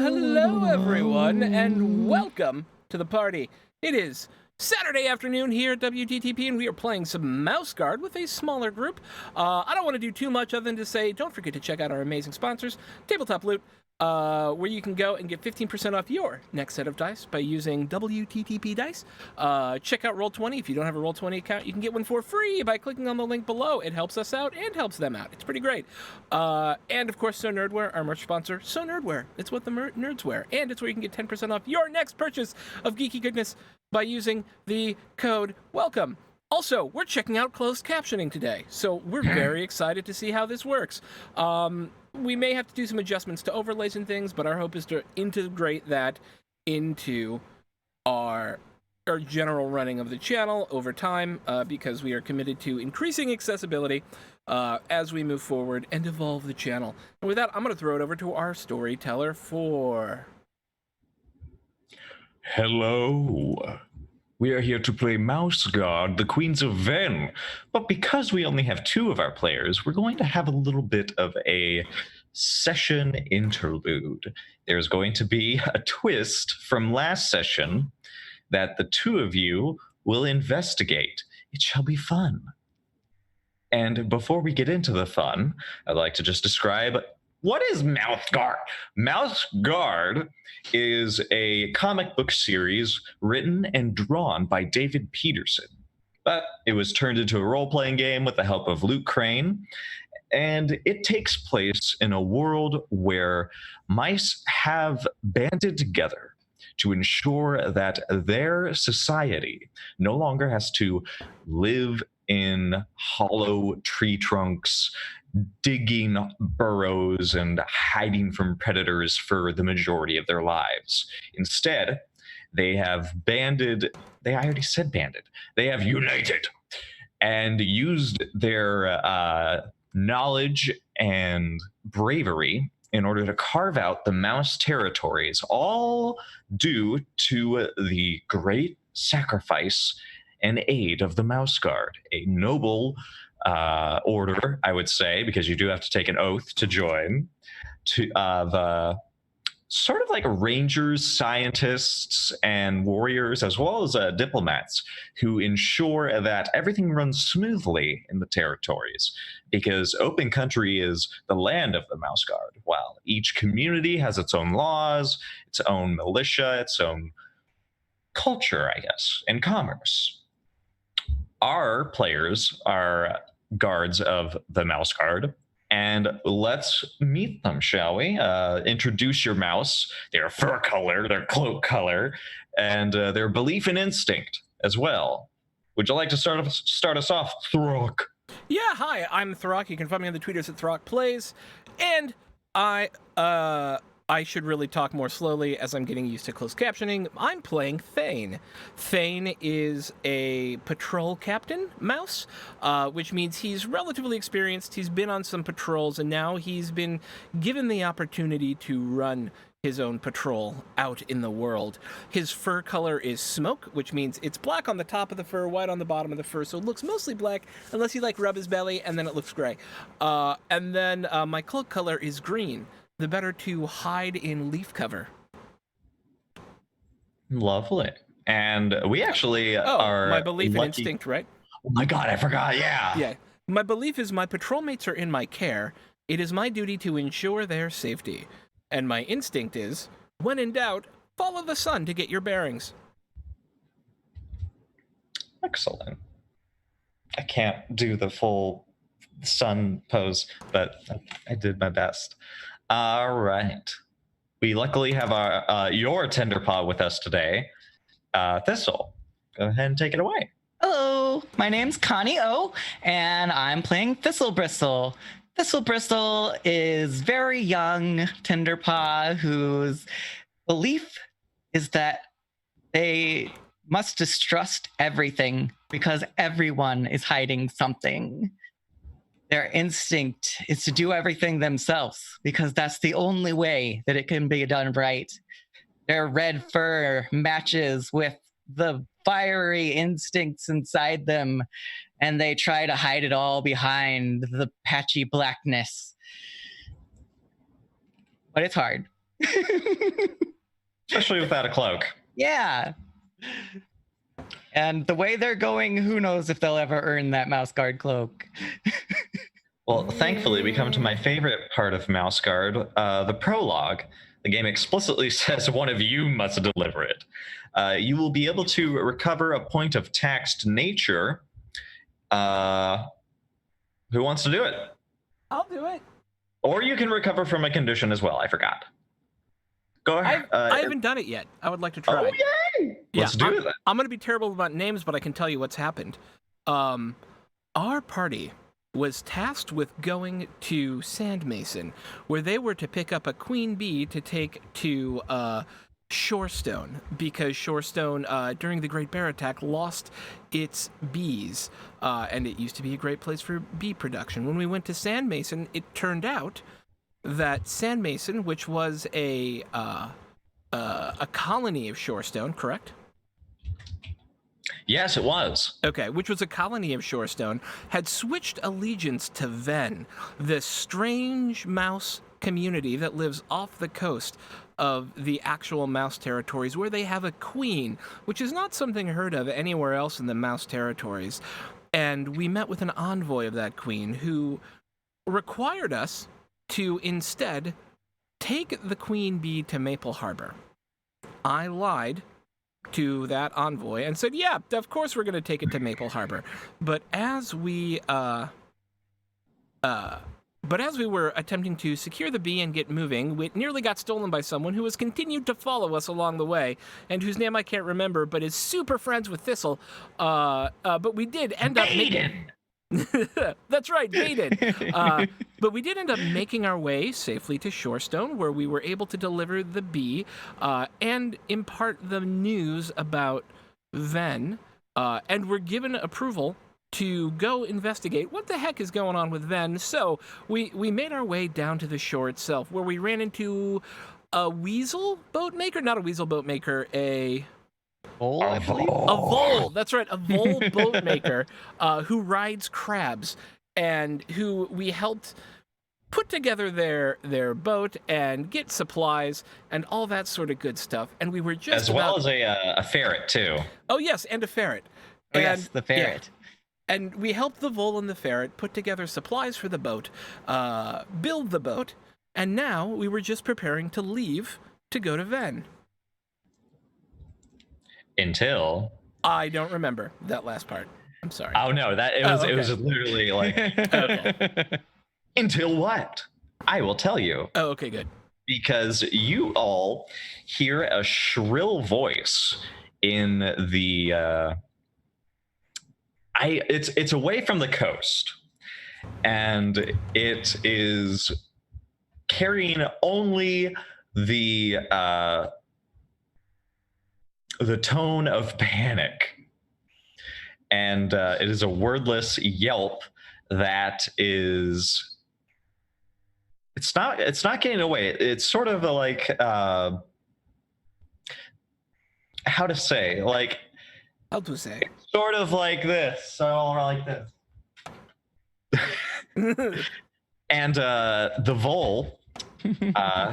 Hello, everyone, and welcome to the party. It is Saturday afternoon here at WTTP, and we are playing some Mouse Guard with a smaller group. I don't want to do too much other than to say, don't forget to check out our amazing sponsors, Tabletop Loot, where you can go and get 15% off your next set of dice by using WTTP dice. Check out Roll20. If you don't have a Roll20 account, you can get one for free by clicking on the link below. It helps us out and helps them out. It's pretty great. And of course, So Nerdwear, our merch sponsor. So Nerdwear, it's what the nerds wear, and it's where you can get 10% off your next purchase of geeky goodness by using the code WELCOME. Also, we're checking out closed captioning today, so we're very excited to see how this works. We may have to do some adjustments to overlays and things, but our hope is to integrate that into our general running of the channel over time, because we are committed to increasing accessibility as we move forward and evolve the channel. And with that, I'm going to throw it over to our storyteller for... Hello. We are here to play Mouse Guard, the Queens of Venn. But because we only have two of our players, we're going to have a little bit of a session interlude. There's going to be a twist from last session that the two of you will investigate. It shall be fun. And before we get into the fun, I'd like to just describe what is Mouse Guard. Mouse Guard is a comic book series written and drawn by David Peterson. But it was turned into a role-playing game with the help of Luke Crane. And it takes place in a world where mice have banded together to ensure that their society no longer has to live in hollow tree trunks, digging burrows and hiding from predators for the majority of their lives. Instead, they have banded, I already said banded, they have united and used their knowledge and bravery in order to carve out the mouse territories, all due to the great sacrifice and aid of the Mouse Guard, a noble order, I would say, because you do have to take an oath to join, of sort of like rangers, scientists, and warriors, as well as diplomats, who ensure that everything runs smoothly in the territories, because open country is the land of the Mouse Guard, while each community has its own laws, its own militia, its own culture, I guess, and commerce. Our players are guards of the Mouse Guard, and let's meet them, shall we? Introduce your mouse, their fur color, their cloak color, and their belief and instinct as well. Would you like to start us off, Throck? Yeah, hi, I'm Throck. You can find me on the tweeters at ThrockPlays, and I should really talk more slowly as I'm getting used to closed captioning. I'm playing Thane. Thane is a patrol captain mouse, which means he's relatively experienced. He's been on some patrols, and now he's been given the opportunity to run his own patrol out in the world. His fur color is smoke, which means it's black on the top of the fur, white on the bottom of the fur, so it looks mostly black, unless you rub his belly, and then it looks gray. And then my cloak color is green, the better to hide in leaf cover. Lovely. And we actually are my belief lucky. And instinct, right? Oh my god, I forgot, yeah. Yeah. My belief is my patrol mates are in my care. It is my duty to ensure their safety. And my instinct is, when in doubt, follow the sun to get your bearings. Excellent. I can't do the full sun pose, but I did my best. All right. We luckily have your Tenderpaw with us today. Thistle, go ahead and take it away. Hello, my name's Connie O, and I'm playing Thistle Bristle. Thistle Bristle is very young Tenderpaw whose belief is that they must distrust everything because everyone is hiding something. Their instinct is to do everything themselves because that's the only way that it can be done right. Their red fur matches with the fiery instincts inside them, and they try to hide it all behind the patchy blackness. But it's hard. Especially without a cloak. Yeah. And the way they're going, who knows if they'll ever earn that mouse guard cloak. Well, thankfully, we come to my favorite part of Mouse Guard, the prologue. The game explicitly says one of you must deliver it. You will be able to recover a point of taxed nature. Who wants to do it? I'll do it. Or you can recover from a condition as well. I forgot. Go ahead. I haven't done it yet. I would like to try. Oh, yay! Let's do it then. I'm going to be terrible about names, but I can tell you what's happened. Our party was tasked with going to Sandmason, where they were to pick up a queen bee to take to Shorestone, because Shorestone, during the Great Bear Attack, lost its bees, and it used to be a great place for bee production. When we went to Sandmason, it turned out that Sandmason, which was a colony of Shorestone, correct? Yes, it was. Okay, which was a colony of Shorestone, had switched allegiance to Venn, this strange mouse community that lives off the coast of the actual mouse territories, where they have a queen, which is not something heard of anywhere else in the mouse territories. And we met with an envoy of that queen who required us to instead take the queen bee to Maple Harbor. I lied to that envoy and said, yeah, of course we're going to take it to Maple Harbor. But as we were attempting to secure the bee and get moving, it nearly got stolen by someone who has continued to follow us along the way, and whose name I can't remember, but is super friends with Thistle. But we did end up making... That's right, Vaden. But we did end up making our way safely to Shorestone, where we were able to deliver the bee and impart the news about Venn, and were given approval to go investigate what the heck is going on with Venn. So we made our way down to the shore itself, where we ran into a weasel boat maker, not a weasel boat maker, a Vole, I believe. A vole, that's right, a vole boat maker who rides crabs, and who we helped put together their boat and get supplies and all that sort of good stuff. And we were just well as a ferret too. Oh yes, and a ferret. Oh, yes, the ferret. Yeah. And we helped the vole and the ferret put together supplies for the boat, build the boat, and now we were just preparing to leave to go to Venn. Until I don't remember that last part. I'm sorry. Oh no, it was literally like Okay. Until what? I will tell you. Oh, okay, good. Because you all hear a shrill voice in the it's away from the coast, and it is carrying only the tone of panic, and it is a wordless yelp that is it's not getting away. It's sort of like how to say, like How to say? sort of like this, so like this. And the vole,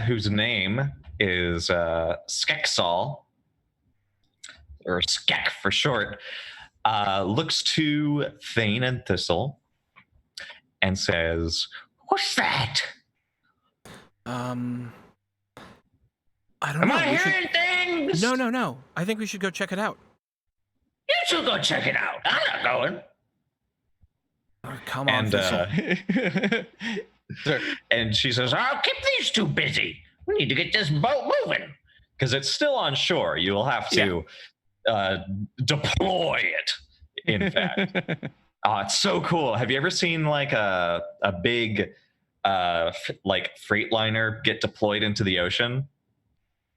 whose name is Skexal, or Skek for short, looks to Thane and Thistle and says, "What's that? I don't Am know. I hearing things? No. I think we should go check it out. You should go check it out. I'm not going." Oh, come on, And Thistle. and she says, "I'll keep these two busy. We need to get this boat moving because it's still on shore. You will have to deploy it. In fact, it's so cool. Have you ever seen like a big like Freightliner get deployed into the ocean?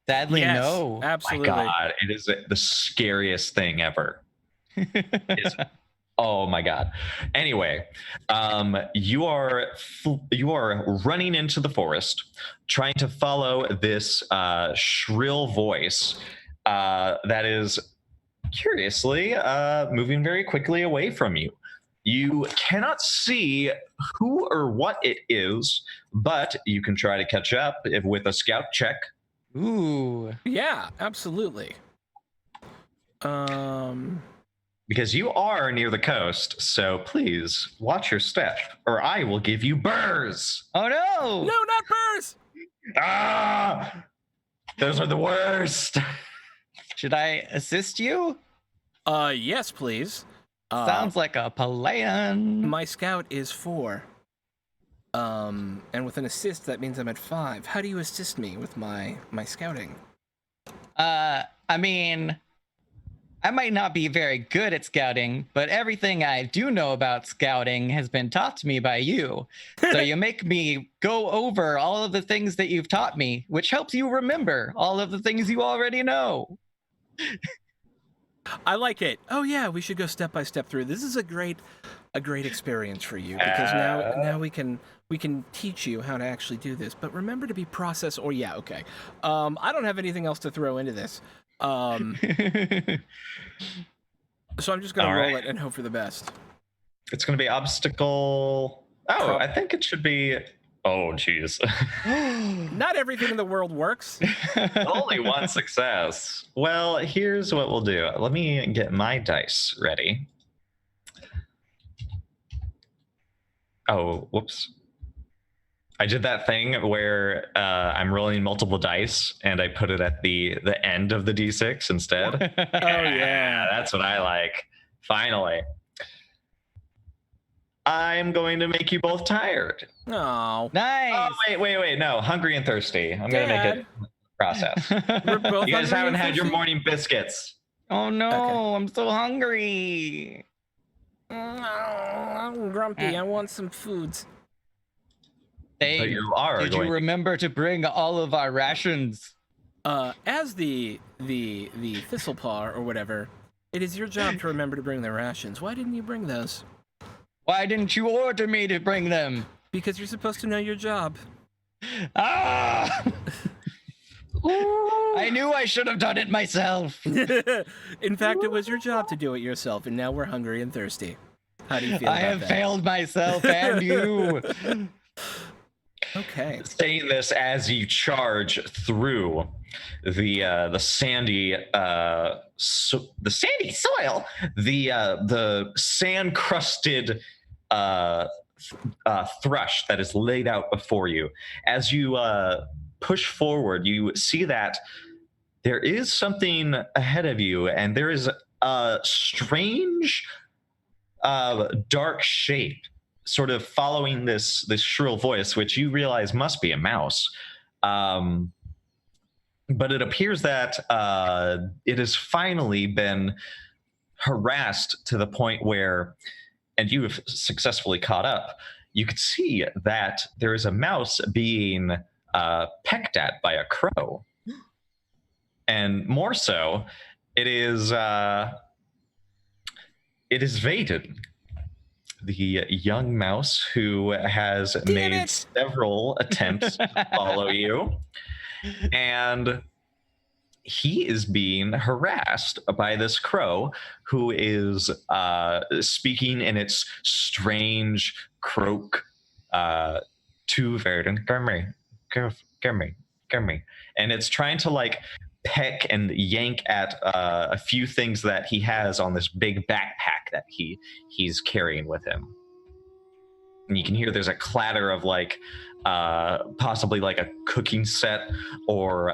Sadly, Yes, no. absolutely. My God, it is the scariest thing ever. Oh my God. Anyway, you are running into the forest, trying to follow this shrill voice that is curiously moving very quickly away from you. You cannot see who or what it is, but you can try to catch up with a scout check Ooh. Yeah, absolutely. Because you are near the coast, so please watch your step, or I will give you burrs. Oh no! No, not Burrs! Ah, those are the worst. Should I assist you? Yes, please. Sounds like a plan. My scout is 4. And with an assist, that means I'm at 5. How do you assist me with my scouting? I mean, I might not be very good at scouting, but everything I do know about scouting has been taught to me by you. So you make me go over all of the things that you've taught me, which helps you remember all of the things you already know. I like it. Oh yeah, we should go step by step through. This is a great experience for you because now we can teach you how to actually do this. But remember to be process or yeah, okay. I don't have anything else to throw into this. So I'm just gonna roll it and hope for the best. It's going to be obstacle. Oh, I think it should be. Oh, jeez. Not everything in the world works. Only one success. Well, here's what we'll do. Let me get my dice ready. Oh, whoops. I did that thing where I'm rolling multiple dice and I put it at the end of the d6 instead. Oh yeah, that's what I like. Finally. I'm going to make you both tired. Oh, Nice. Oh, wait. No, hungry and thirsty. I'm going to make it process. we're both. You guys hungry haven't and had your thirsty? morning biscuits. Oh no, Okay. I'm so hungry. Oh, I'm grumpy. I want some foods. Hey, But you are did you going to- remember to bring all of our rations? As the Thistlepaw or whatever, it is your job to remember to bring the rations. Why didn't you bring those? Why didn't you order me to bring them? Because you're supposed to know your job. Ah! I knew I should have done it myself. In fact, it was your job to do it yourself, and now we're hungry and thirsty. How do you feel I about have that? failed myself and you. Okay. Saying this as you charge through the sandy the sandy soil, the sand crusted thrush that is laid out before you. As you push forward, you see that there is something ahead of you, and there is a strange dark shape sort of following this shrill voice, which you realize must be a mouse. But it appears that it has finally been harassed to the point where, and you have successfully caught up, you could see that there is a mouse being pecked at by a crow. And more so, it is Vaden, the young mouse who has made several attempts to follow you. And he is being harassed by this crow who is speaking in its strange croak to Verdun. Come me. And it's trying to like peck and yank at a few things that he has on this big backpack that he's carrying with him. And you can hear there's a clatter of like possibly like a cooking set or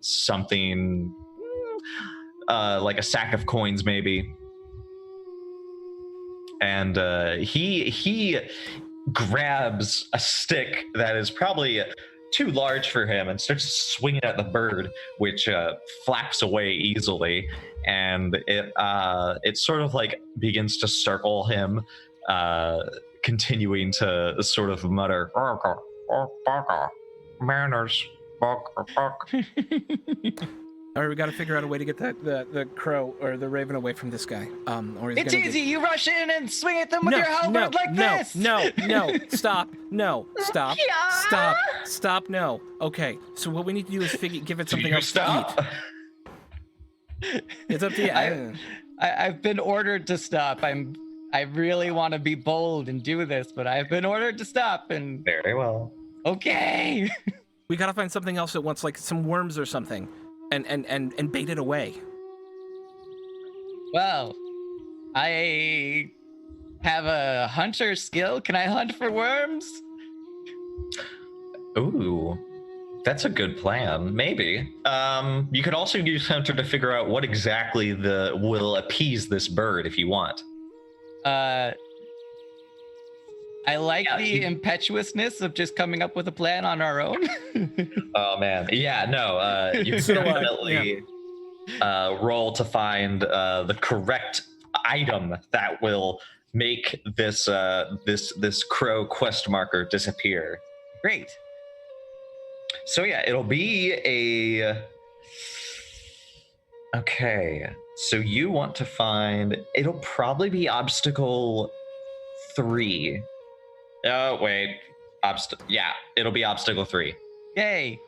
something like a sack of coins maybe. And he grabs a stick that is probably too large for him and starts swinging at the bird, which flaps away easily, and it sort of like begins to circle him, continuing to sort of mutter manners. All right, we got to figure out a way to get the crow or the raven away from this guy. Or he's It's gonna easy. You rush in and swing at them with No, your halberd like this. No, stop, stop, no. Okay, so what we need to do is give it something else to eat. It's up to you. I've been ordered to stop. I really want to be bold and do this, but I've been ordered to stop. And Very well. okay. We gotta find something else that wants, like, some worms or something, and bait it away. Well, I have a hunter skill. Can I hunt for worms? Ooh, that's a good plan. Maybe. You could also use Hunter to figure out what exactly will appease this bird if you want. I like the impetuousness of just coming up with a plan on our own. Oh man, yeah, no. You So do I, definitely roll to find the correct item that will make this this crow quest marker disappear. Great. So yeah, it'll be a. Okay, so you want to find. It'll probably be obstacle 3. Oh wait, yeah, it'll be obstacle 3. Yay.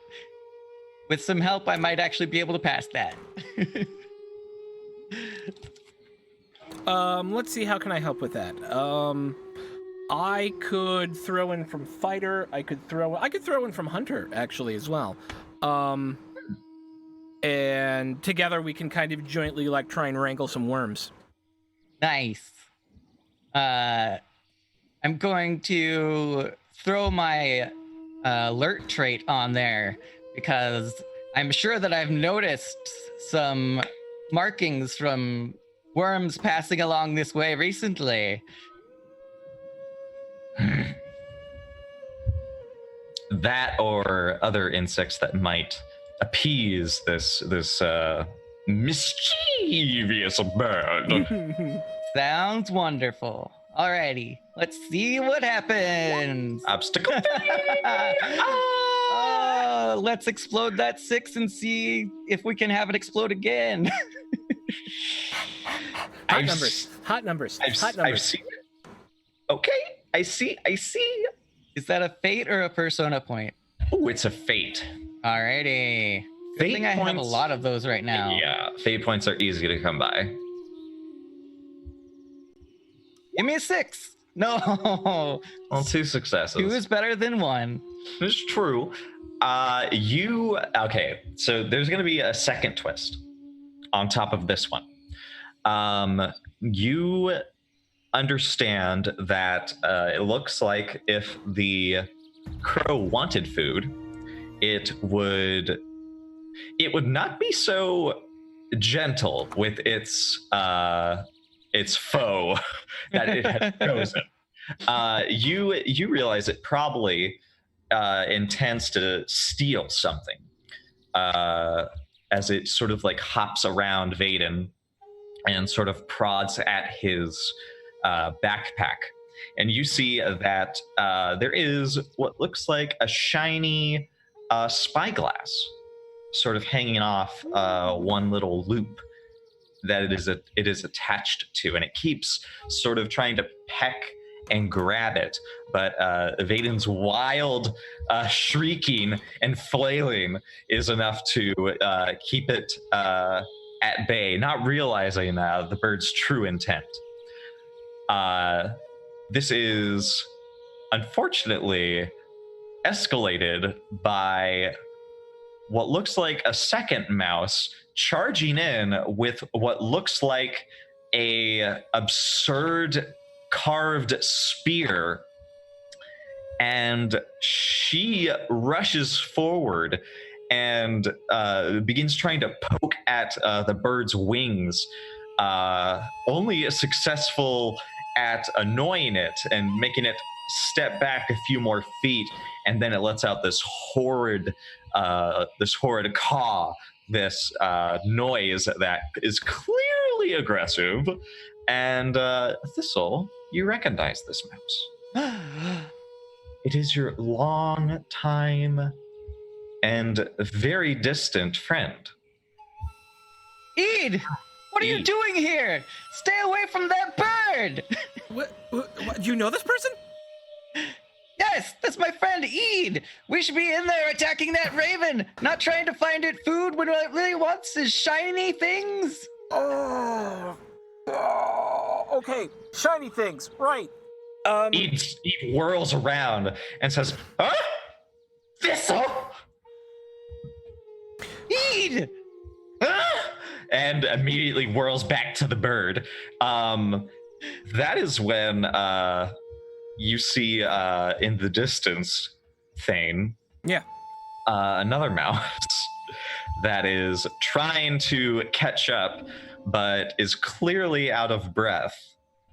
With some help, I might actually be able to pass that. Let's see, how can I help with that? I could throw in from fighter. I could throw in from hunter actually as well. And together we can kind of jointly like try and wrangle some worms. Nice. I'm going to throw my alert trait on there because I'm sure that I've noticed some markings from worms passing along this way recently. That or other insects that might appease this mischievous bird. Sounds wonderful. Alrighty, let's see what happens. Obstacle 3. Let's explode that 6 and see if we can have it explode again. Hot numbers. I've seen it. Okay, I see. Is that a fate or a persona point? Oh, it's a fate. Alrighty. Good Fate thing I have a points- lot of those right now. Yeah, fate points are easy to come by. Give me a 6. No. Well, 2 successes. 2 is better than 1. It's true. Okay, so there's going to be a second twist on top of this one. You understand that it looks like if the crow wanted food, it would not be so gentle with its foe that it has chosen. You realize it probably intends to steal something as it sort of like hops around Vaden and sort of prods at his backpack. And you see that there is what looks like a shiny spyglass sort of hanging off one little loop that it is attached to, and it keeps sort of trying to peck and grab it, but Vaden's wild shrieking and flailing is enough to keep it at bay, not realizing the bird's true intent. This is unfortunately escalated by what looks like a second mouse charging in with what looks like a absurd carved spear, and she rushes forward and begins trying to poke at the bird's wings, only successful at annoying it and making it step back a few more feet, and then it lets out this horrid caw, this noise that is clearly aggressive. And Thistle, you recognize this mouse. It is your long time and very distant friend. Eid! What are you doing here? Stay away from that bird! What, do you know this person? Yes, that's my friend Eid. We should be in there attacking that raven, not trying to find it food when what it really wants is shiny things. Oh, okay. Shiny things, right. Eid whirls around and says, "Huh? Thistle? Eid! And immediately whirls back to the bird. That is when you see in the distance, Thane. Yeah. Another mouse that is trying to catch up, but is clearly out of breath.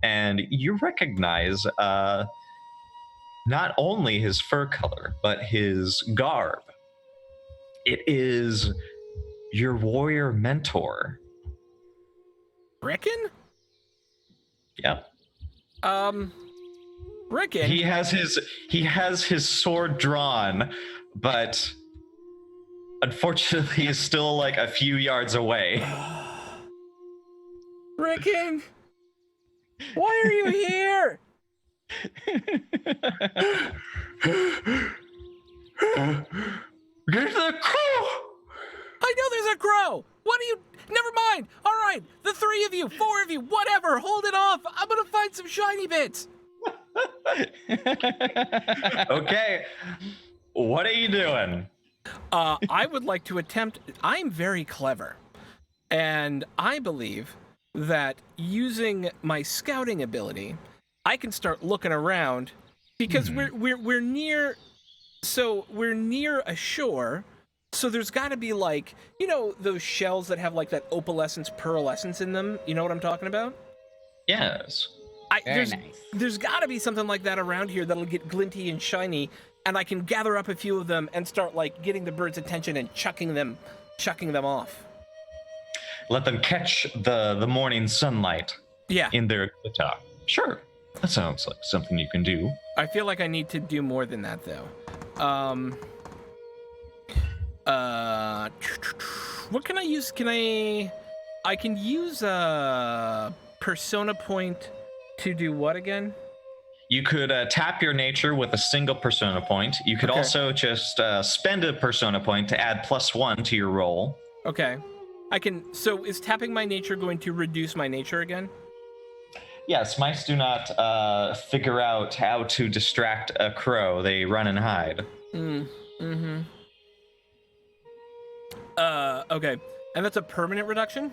And you recognize not only his fur color, but his garb. It is your warrior mentor. Rickon? Yep. Rickon? He has his sword drawn, but unfortunately is still like a few yards away. Rickon? Why are you here? There's a crow! I know there's a crow! What are you... Never mind! Alright, the 3 of you, 4 of you, whatever, hold it off! I'm gonna find some shiny bits! Okay. What are you doing? I would like to attempt... I'm very clever. And I believe that using my scouting ability, I can start looking around because we're near... So we're near a shore, so there's got to be like, you know, those shells that have like that opalescence, pearlescence in them. You know what I'm talking about? Yes. Very nice. There's got to be something like that around here that'll get glinty and shiny, and I can gather up a few of them and start like getting the birds' attention and chucking them off. Let them catch the morning sunlight Yeah. in their top. Sure. That sounds like something you can do. I feel like I need to do more than that though. What can I use? I can use a persona point to do what again? You could tap your nature with a single persona point. You could Okay. also just spend a persona point to add +1 to your roll. Okay. I can, so is tapping my nature going to reduce my nature again? Yes, mice do not figure out how to distract a crow. They run and hide. Okay. And that's a permanent reduction?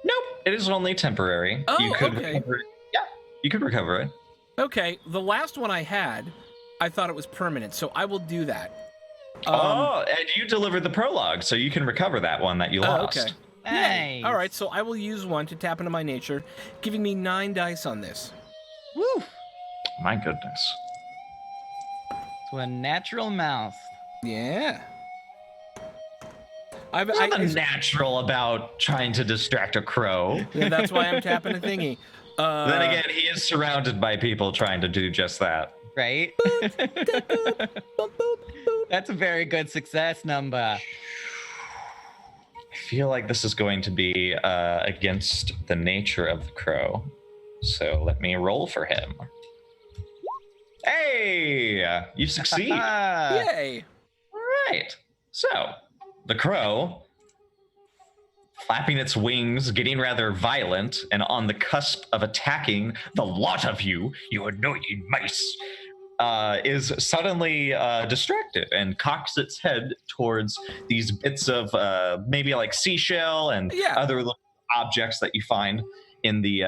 Nope, it is only temporary. Oh, you could okay. recover it. Yeah, you could recover it. Okay, the last one I had, I thought it was permanent, so I will do that. And you delivered the prologue, so you can recover that one that you lost. Okay. Nice. All right, so I will use one to tap into my nature, giving me 9 dice on this. Woo! My goodness. To a natural mouse. Yeah. There's nothing natural about trying to distract a crow. Yeah, that's why I'm tapping a thingy. Then again, he is surrounded by people trying to do just that. Right? That's a very good success number. I feel like this is going to be against the nature of the crow. So let me roll for him. Hey! You succeed. Yay! All right. So, the crow, flapping its wings, getting rather violent, and on the cusp of attacking the lot of you, you annoying mice, is suddenly distracted and cocks its head towards these bits of maybe like seashell and other little objects that you find in the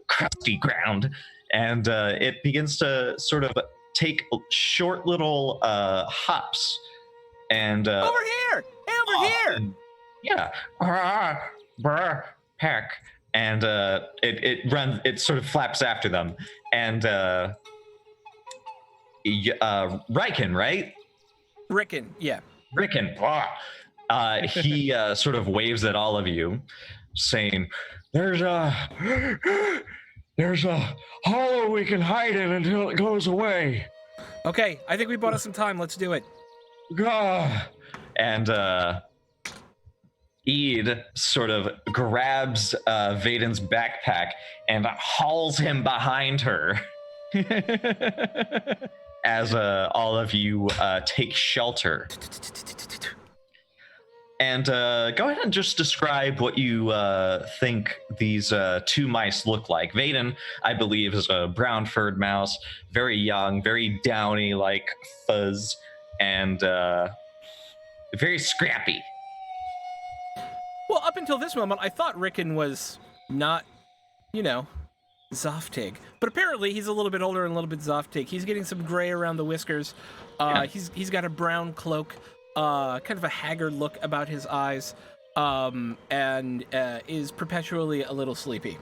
crusty ground. And it begins to sort of take short little hops. And Over here! Hey, over here! and, yeah, peck, and it runs. It sort of flaps after them, and Riken, right? Rickon, yeah. Riken, he sort of waves at all of you, saying, "There's a hollow we can hide in until it goes away." Okay, I think we bought us some time. Let's do it. And Eid sort of grabs Vaden's backpack and hauls him behind her as all of you take shelter. And go ahead and just describe what you think these 2 mice look like. Vaden, I believe, is a brown furred mouse, very young, very downy, like fuzz, and very scrappy. until this moment, I thought Rickon was not, Zoftig. But apparently he's a little bit older and a little bit Zoftig. He's getting some gray around the whiskers. He's got a brown cloak, kind of a haggard look about his eyes, and is perpetually a little sleepy.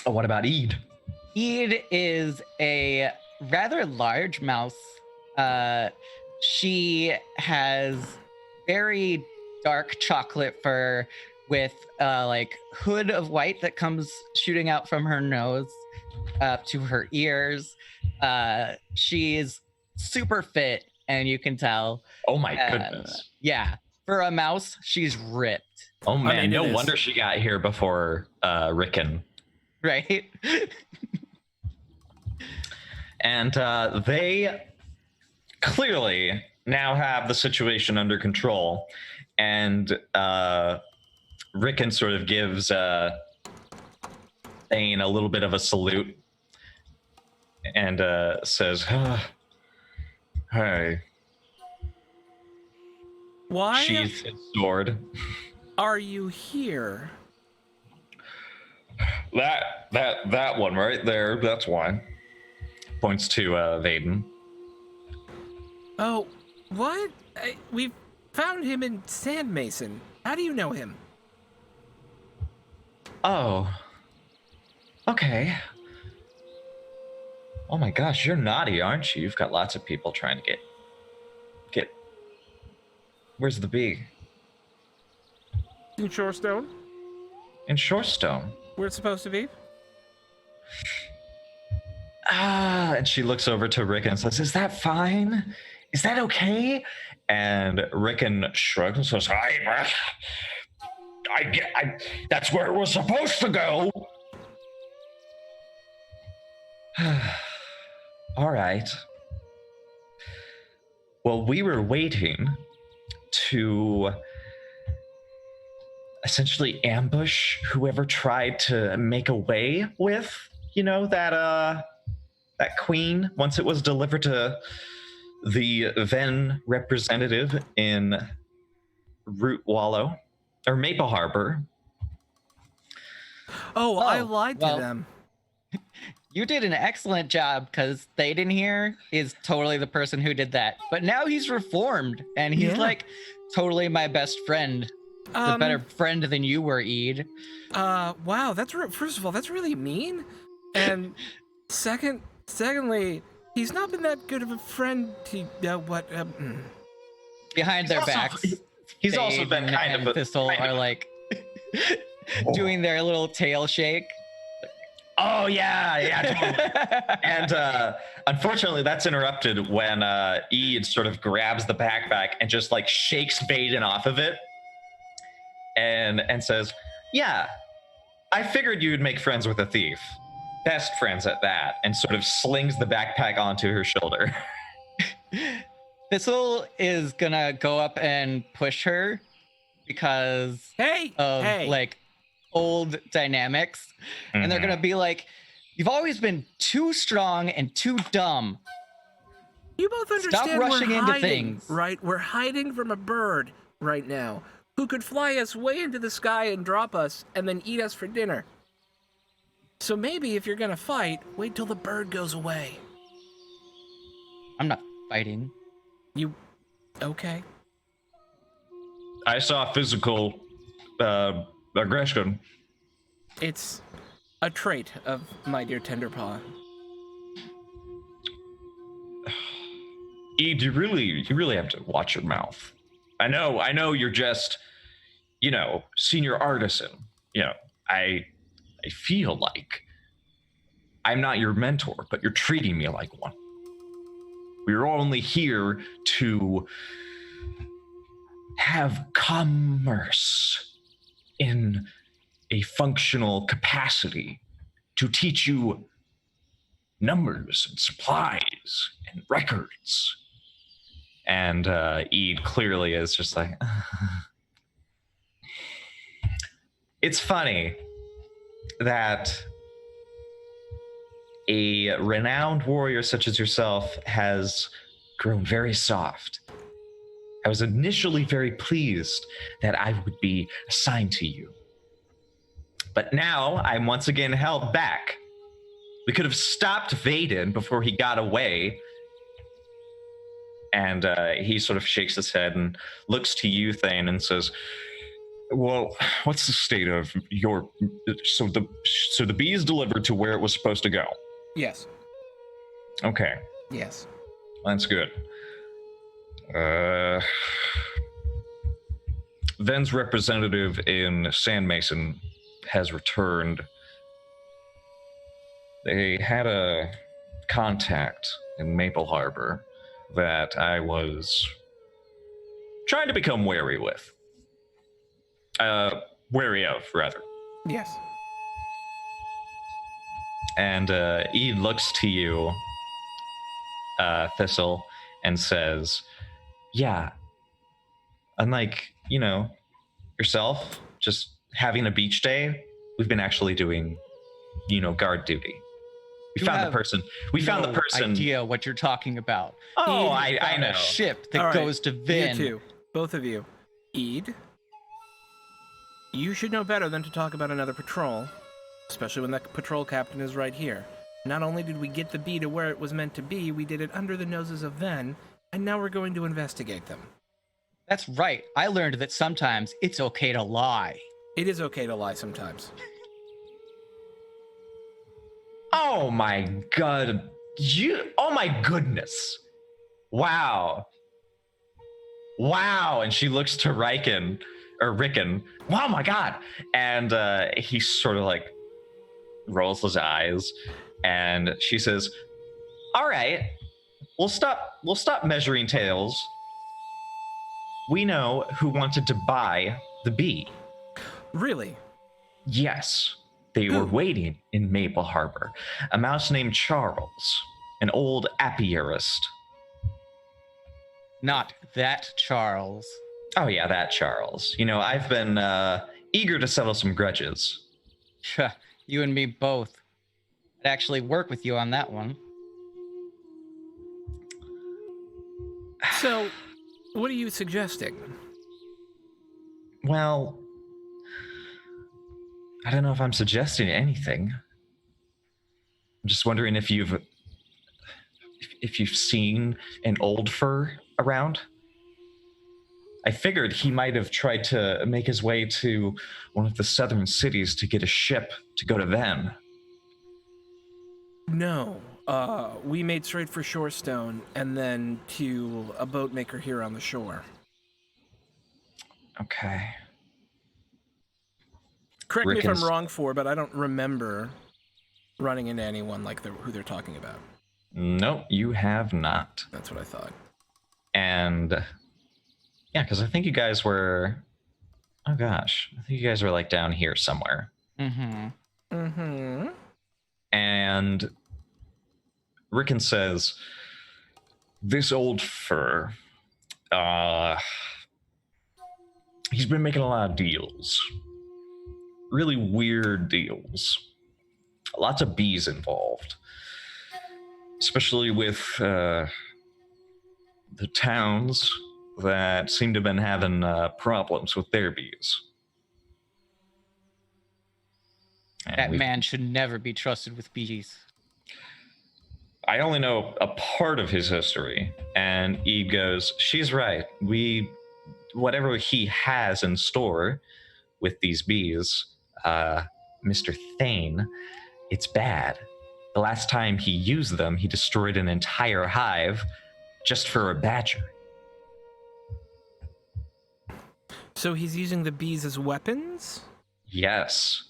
Oh, what about Eid? Eid is a rather large mouse. She has very dark chocolate fur with like hood of white that comes shooting out from her nose up to her ears. She's super fit, and you can tell. Oh my goodness. Yeah, for a mouse, she's ripped. Oh man, I mean, no wonder she got here before Rickon. Right? And they clearly now have the situation under control. And Rickon sort of gives Thane a little bit of a salute and says, "Hey." Why Sheaths his sword. are you here? That one right there, that's why. Points to Vaden. Oh, what? We found him in Sand Mason. How do you know him? Oh. Okay. Oh my gosh, you're naughty, aren't you? You've got lots of people trying to get... Where's the bee? In Shorestone? In Shorestone. Where it's supposed to be? And she looks over to Rickon and says, "Is that fine? Is that okay?" And Rickon shrugs and says, I that's where it was supposed to go. All right. Well, we were waiting to essentially ambush whoever tried to make away with, that queen once it was delivered to the Venn representative in Root Wallow or Maple Harbor. Oh, I lied to them. You did an excellent job, because Thaden here is totally the person who did that. But now he's reformed, and he's like totally my best friend. A better friend than you were, Eid. Wow, first of all, that's really mean. And secondly, he's not been that good of a friend to Behind their backs. He's also been kind of a Thistle are like doing their little tail shake. Oh yeah, totally. And unfortunately, that's interrupted when Eid sort of grabs the backpack and just like shakes Vaden off of it, and says, "Yeah, I figured you'd make friends with a thief. Best friends at that," and sort of slings the backpack onto her shoulder. Thistle is gonna go up and push her because of like old dynamics. Mm-hmm. And they're gonna be like, "You've always been too strong and too dumb. You both understand. Stop rushing into things, right? We're hiding from a bird right now who could fly us way into the sky and drop us and then eat us for dinner. So maybe if you're gonna fight, wait till the bird goes away." I'm not fighting. You okay? I saw physical aggression. It's a trait of my dear Tenderpaw. Eve, you really have to watch your mouth. I know you're just, senior artisan. I feel like I'm not your mentor, but you're treating me like one. We're only here to have commerce in a functional capacity, to teach you numbers and supplies and records. And Eid clearly is just like, It's funny that a renowned warrior such as yourself has grown very soft I was initially very pleased that I would be assigned to you. But now I'm once again held back. We could have stopped Vaden before he got away. And he sort of shakes his head and looks to you, Thane, and says, well, what's the state of your... So the bee is delivered to where it was supposed to go? Yes. Okay. Yes. That's good. Venn's representative in Sand Mason has returned. They had a contact in Maple Harbor that I was trying to become wary with. Wary of, rather. Yes. And he looks to you, Thistle, and says, yeah, unlike, yourself, just having a beach day, we've been actually doing, guard duty. We found the person. Idea what you're talking about. Oh, Ede I found know. a ship that All right, goes to Venn. You two, both of you. Ede, you should know better than to talk about another patrol, especially when that patrol captain is right here. Not only did we get the bee to where it was meant to be, we did it under the noses of Venn, and now we're going to investigate them. That's right. I learned that sometimes it's okay to lie. It is okay to lie sometimes. Oh my god. Oh my goodness. Wow. And she looks to Rickon. Wow, my god. And he sort of like rolls his eyes, and she says, all right, we'll stop measuring tails. We know who wanted to buy the bee. Really? Yes. They were waiting in Maple Harbor. A mouse named Charles, an old apiarist. Not that Charles. Oh yeah, that Charles. I've been eager to settle some grudges. You and me both. I'd actually work with you on that one. So, what are you suggesting? Well, I don't know if I'm suggesting anything. I'm just wondering if you've seen an old fur around. I figured he might have tried to make his way to one of the southern cities to get a ship to go to Venn. No. We made straight for Shorestone and then to a boat maker here on the shore. Okay. Correct me if Rickon's- I'm wrong, but I don't remember running into anyone like who they're talking about. Nope, you have not. That's what I thought. And yeah, because I think you guys were... Oh gosh, I think you guys were like down here somewhere. Mm-hmm. Mm-hmm. And Rickon says, this old fur, he's been making a lot of deals. Really weird deals. Lots of bees involved. Especially with the towns that seem to have been having problems with their bees. And That man should never be trusted with bees. I only know a part of his history, and Ede goes, she's right. Whatever he has in store with these bees, Mr. Thane, it's bad. The last time he used them, he destroyed an entire hive just for a badger. So he's using the bees as weapons? Yes.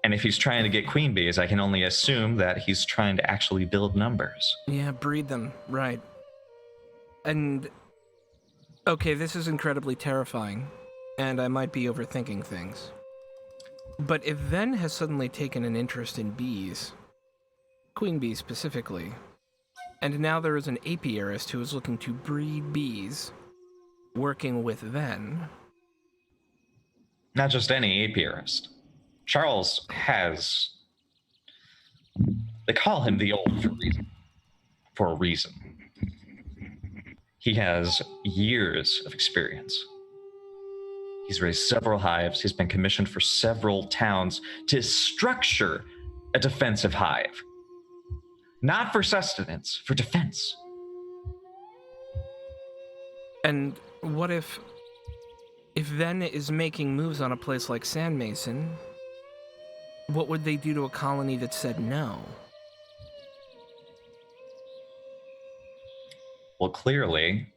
And if he's trying to get queen bees, I can only assume that he's trying to actually build numbers. Yeah, breed them, right. And, okay, this is incredibly terrifying, and I might be overthinking things. But if Venn has suddenly taken an interest in bees, queen bees specifically, and now there is an apiarist who is looking to breed bees, working with Venn... Not just any apiarist. Charles has... They call him the Old for a reason. He has years of experience. He's raised several hives. He's been commissioned for several towns to structure a defensive hive. Not for sustenance, for defense. And what if Venn is making moves on a place like Sand Mason, what would they do to a colony that said no? Well, clearly,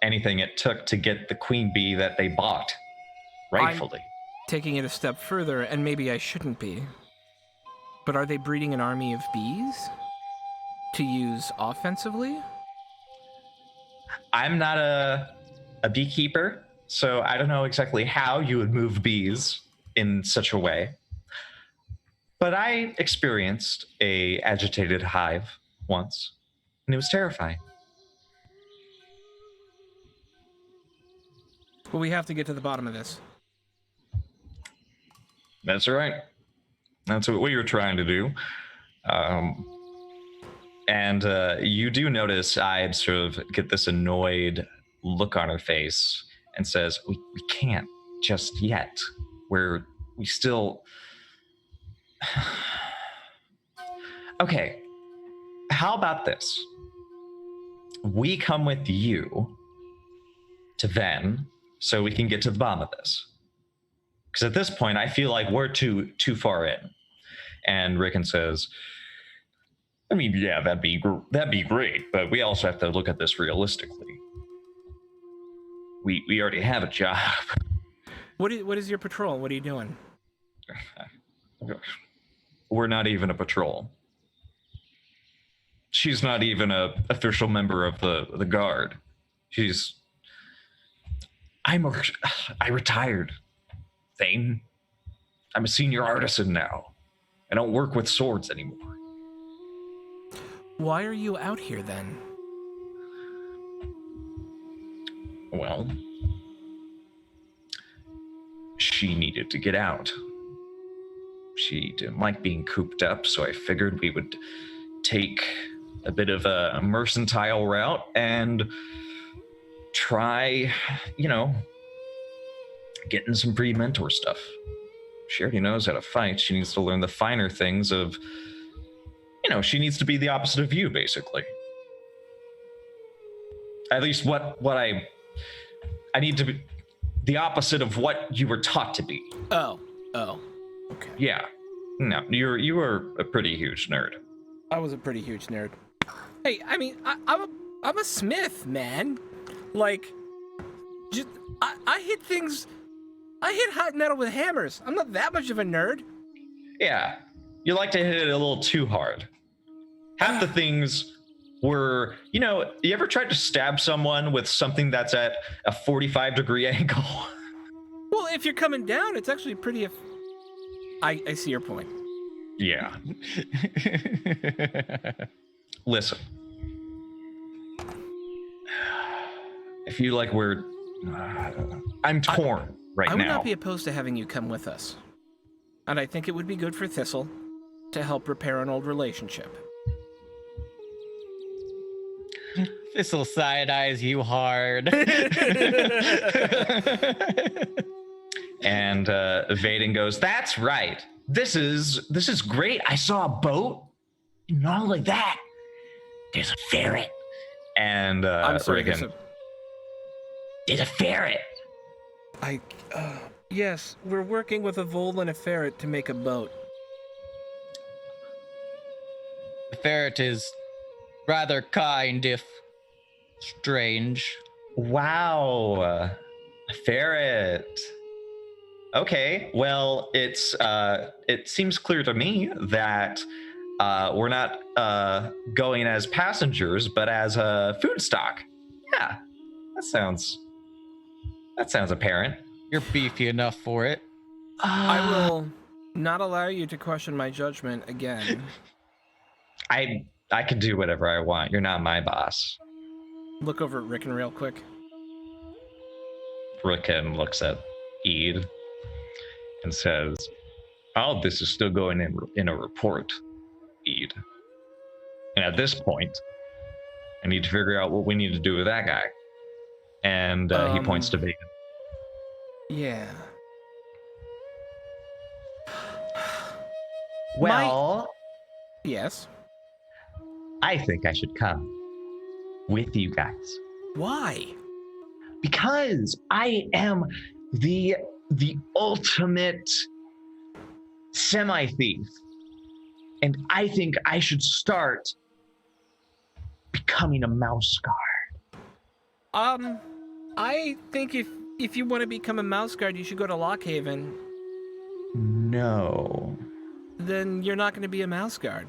anything it took to get the queen bee that they bought, rightfully. Taking it a step further, and maybe I shouldn't be, but are they breeding an army of bees to use offensively? I'm not a beekeeper, so I don't know exactly how you would move bees in such a way. But I experienced a agitated hive once, and it was terrifying. Well, we have to get to the bottom of this. That's right. That's what we were trying to do. And you do notice I sort of get this annoyed look on her face and says, we can't just yet. We still... Okay, how about this? We come with you to Venn so we can get to the bottom of this. Because at this point, I feel like we're too far in. And Rickon says, I mean, yeah, that'd be great, but we also have to look at this realistically. We already have a job. What is your patrol? What are you doing? We're not even a patrol. She's not even a official member of the guard. I retired. Thane. I'm a senior artisan now. I don't work with swords anymore. Why are you out here then? Well, she needed to get out. She didn't like being cooped up, so I figured we would take a bit of a mercantile route and try, getting some pre-mentor stuff. She already knows how to fight. She needs to learn the finer things of, she needs to be the opposite of you, basically. At least what I need to be the opposite of what you were taught to be. Oh, okay. Yeah. No, you were a pretty huge nerd. I was a pretty huge nerd. Hey, I mean, I'm a smith, man. Like, just I hit things. I hit hot metal with hammers. I'm not that much of a nerd. Yeah, you like to hit it a little too hard. Half the things were, you ever tried to stab someone with something that's at a 45-degree angle? Well, if you're coming down, it's actually pretty. I see your point. Yeah. Listen. I feel like I'm torn right now. I would not be opposed to having you come with us. And I think it would be good for Thistle to help repair an old relationship. Thistle side-eyes you hard. And Vaden goes, that's right. This is great. I saw a boat. And not only that, there's a ferret. And I'm sorry, Rickon, there's a ferret. Yes, we're working with a vole and a ferret to make a boat. The ferret is rather kind, if strange. Wow, a ferret. Okay, well, it seems clear to me that we're not going as passengers, but as a food stock. Yeah, that sounds apparent. You're beefy enough for it. I will not allow you to question my judgment again. I can do whatever I want. You're not my boss. Look over at Rickon real quick. Rickon looks at Eid and says, "Oh, this is still going in a report, Eid." And at this point, I need to figure out what we need to do with that guy. And he points to Bacon. Yeah. Well, Yes. I think I should come with you guys. Why? Because I am the ultimate semi-thief. And I think I should start becoming a mouse guard. I think if you want to become a mouse guard, you should go to Lockhaven. No. Then you're not going to be a mouse guard.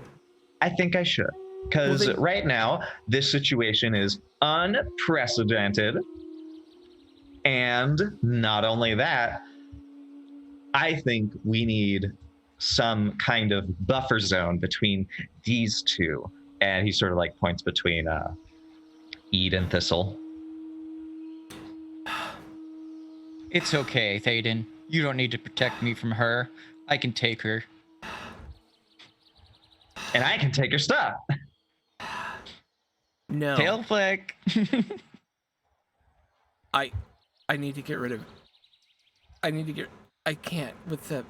I think I should. Because right now, this situation is unprecedented. And not only that, I think we need some kind of buffer zone between these two. And he sort of like points between Ede and Thistle. It's okay, Thaden. You don't need to protect me from her. I can take her. And I can take your stuff. No. Tail flick. I need to get rid of. I can't with the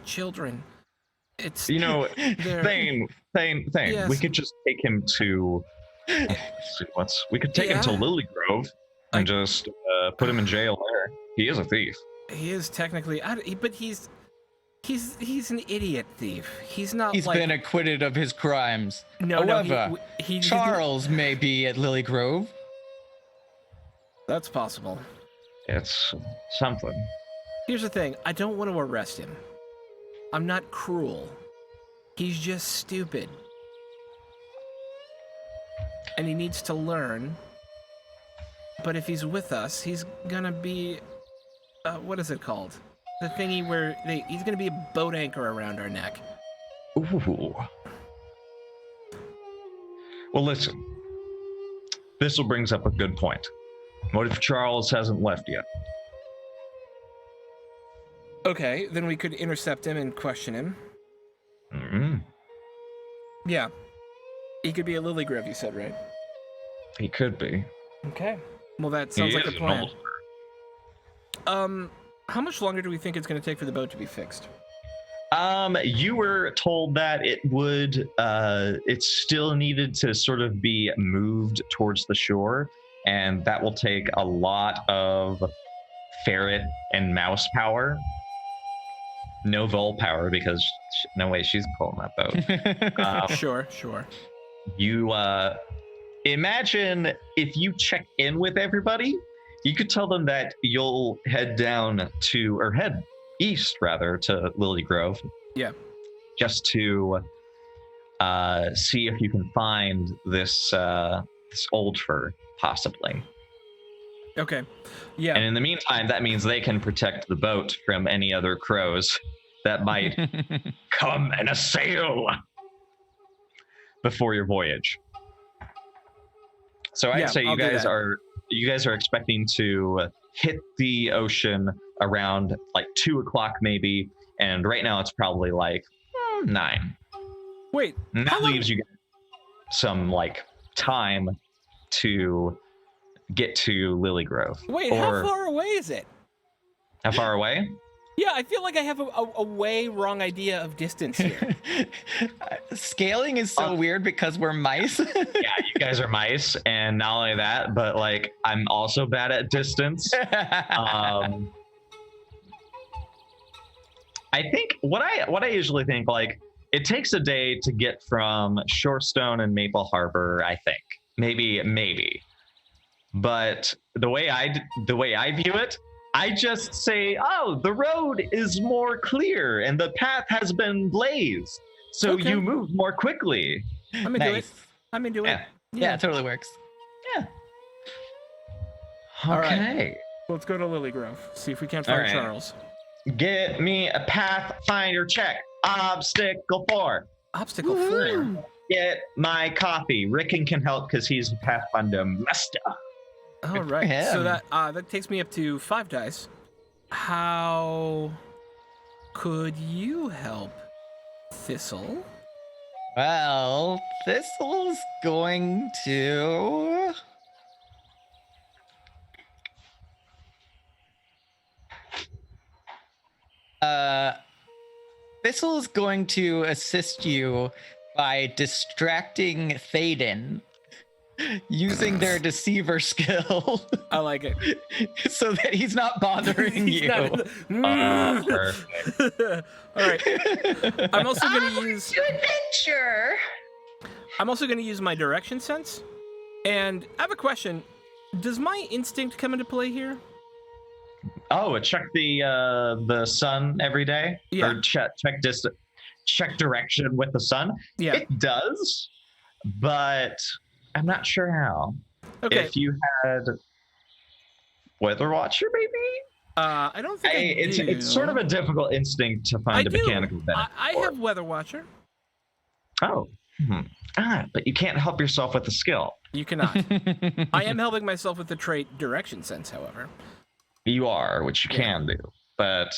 children. It's You they're- Thane. Yes. We could just take him to. We could take him to Yeah. Lily Grove and just put him in jail there. He is a thief. He is technically, but he's an idiot thief. He's not. He's like, been acquitted of his crimes. No, However, he Charles may be at Lily Grove. That's possible. It's something. Here's the thing. I don't want to arrest him. I'm not cruel. He's just stupid. And he needs to learn. But if he's with us, he's gonna be... what is it called? The thingy where he's gonna be a boat anchor around our neck. Ooh. Well, listen. Thistle brings up a good point. What if Charles hasn't left yet? Okay, then we could intercept him and question him. Mm-hmm. Yeah. He could be at Lily Grove, you said, right? He could be. Okay. Well, that sounds like a is an plan. old- How much longer do we think it's going to take for the boat to be fixed? You were told that it would, it still needed to sort of be moved towards the shore, and that will take a lot of ferret and mouse power. No vole power, because no way she's pulling that boat. Sure. You, imagine if you check in with everybody, you could tell them that you'll head east rather to Lily Grove. Yeah. Just to see if you can find this old fur, possibly. Okay. Yeah. And in the meantime, that means they can protect the boat from any other crows that might come and assail before your voyage. So I'd say I'll you do guys that. are expecting to hit the ocean around like 2 o'clock maybe, and right now it's probably like 9. Wait. And that leaves you some like time to get to Lily Grove. Wait, how far away is it? How far away? Yeah, I feel like I have a way wrong idea of distance here. Scaling is so weird because we're mice. Yeah, you guys are mice, and not only that, but like I'm also bad at distance. I think what I usually think, like, it takes a day to get from Shorestone and Maple Harbor. I think maybe, but the way I view it, I just say, oh, the road is more clear and the path has been blazed, so Okay. you move more quickly. I'm into Nice. it. I'm into it. Yeah. Yeah, it totally works. All right. Okay. Let's go to Lily Grove. See if we can't All find right. Charles. Get me a pathfinder check. Obstacle 4. Obstacle 4. Get my coffee. Rickon can help because he's a pathfinder master. All right. So him. that takes me up to 5 dice. How could you help, Thistle? Well, Thistle's going to. Thistle's going to assist you by distracting Thaden using their deceiver skill I like it. so that he's not bothering He's you. not in the- Perfect. All right. I'm also going to use. To adventure. I'm also going to use my direction sense. And I have a question. Does my instinct come into play here? Oh, check the sun every day, Yeah. or check direction with the sun. Yeah. It does, but I'm not sure how. Okay. If you had Weather Watcher, maybe. I don't think It's do. sort of a difficult instinct to find I a do. mechanical benefit. I for. have Weather Watcher. Oh. But you can't help yourself with the skill. You cannot. I am helping myself with the trait direction sense, however. You are, which you can do. But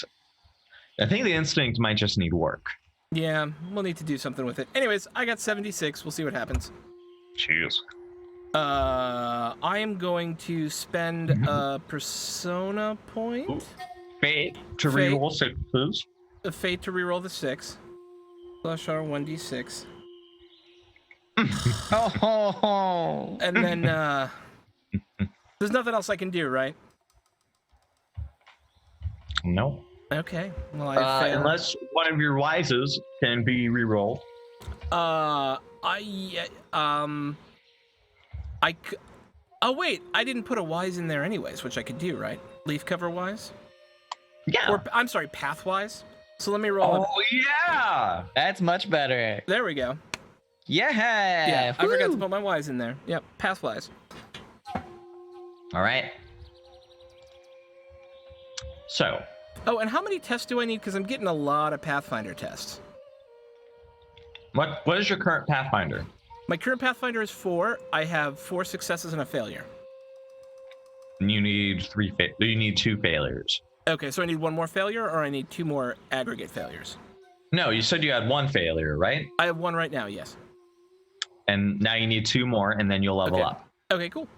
I think the instinct might just need work. Yeah, we'll need to do something with it. Anyways, I got 76. We'll see what happens. Jeez. I am going to spend a persona point. Ooh. Fate to Fate. reroll sixes. A fate to reroll the 6. Plus our 1d6. Oh. And then, there's nothing else I can do, right? No. Okay. Well, I failed. Unless one of your wises can be rerolled. Oh wait, I didn't put a wise in there anyways, which I could do, right? Leaf cover wise? Yeah. Or, I'm sorry, path wise? So let me roll Oh, yeah. That's much better. There we go. Yeah. Yeah, I forgot to Woo. put my wise in there. Yep, path wise. All right. So, Oh, and how many tests do I need? Because I'm getting a lot of Pathfinder tests. what is your current Pathfinder? My current Pathfinder is 4. I have 4 successes and a failure. You need you need 2 failures. Okay, so I need 1 more failure, or I need 2 more aggregate failures? No, you said you had 1 failure, right? I have 1 right now, yes. And now you need 2 more, and then you'll level Okay. up. Okay, cool.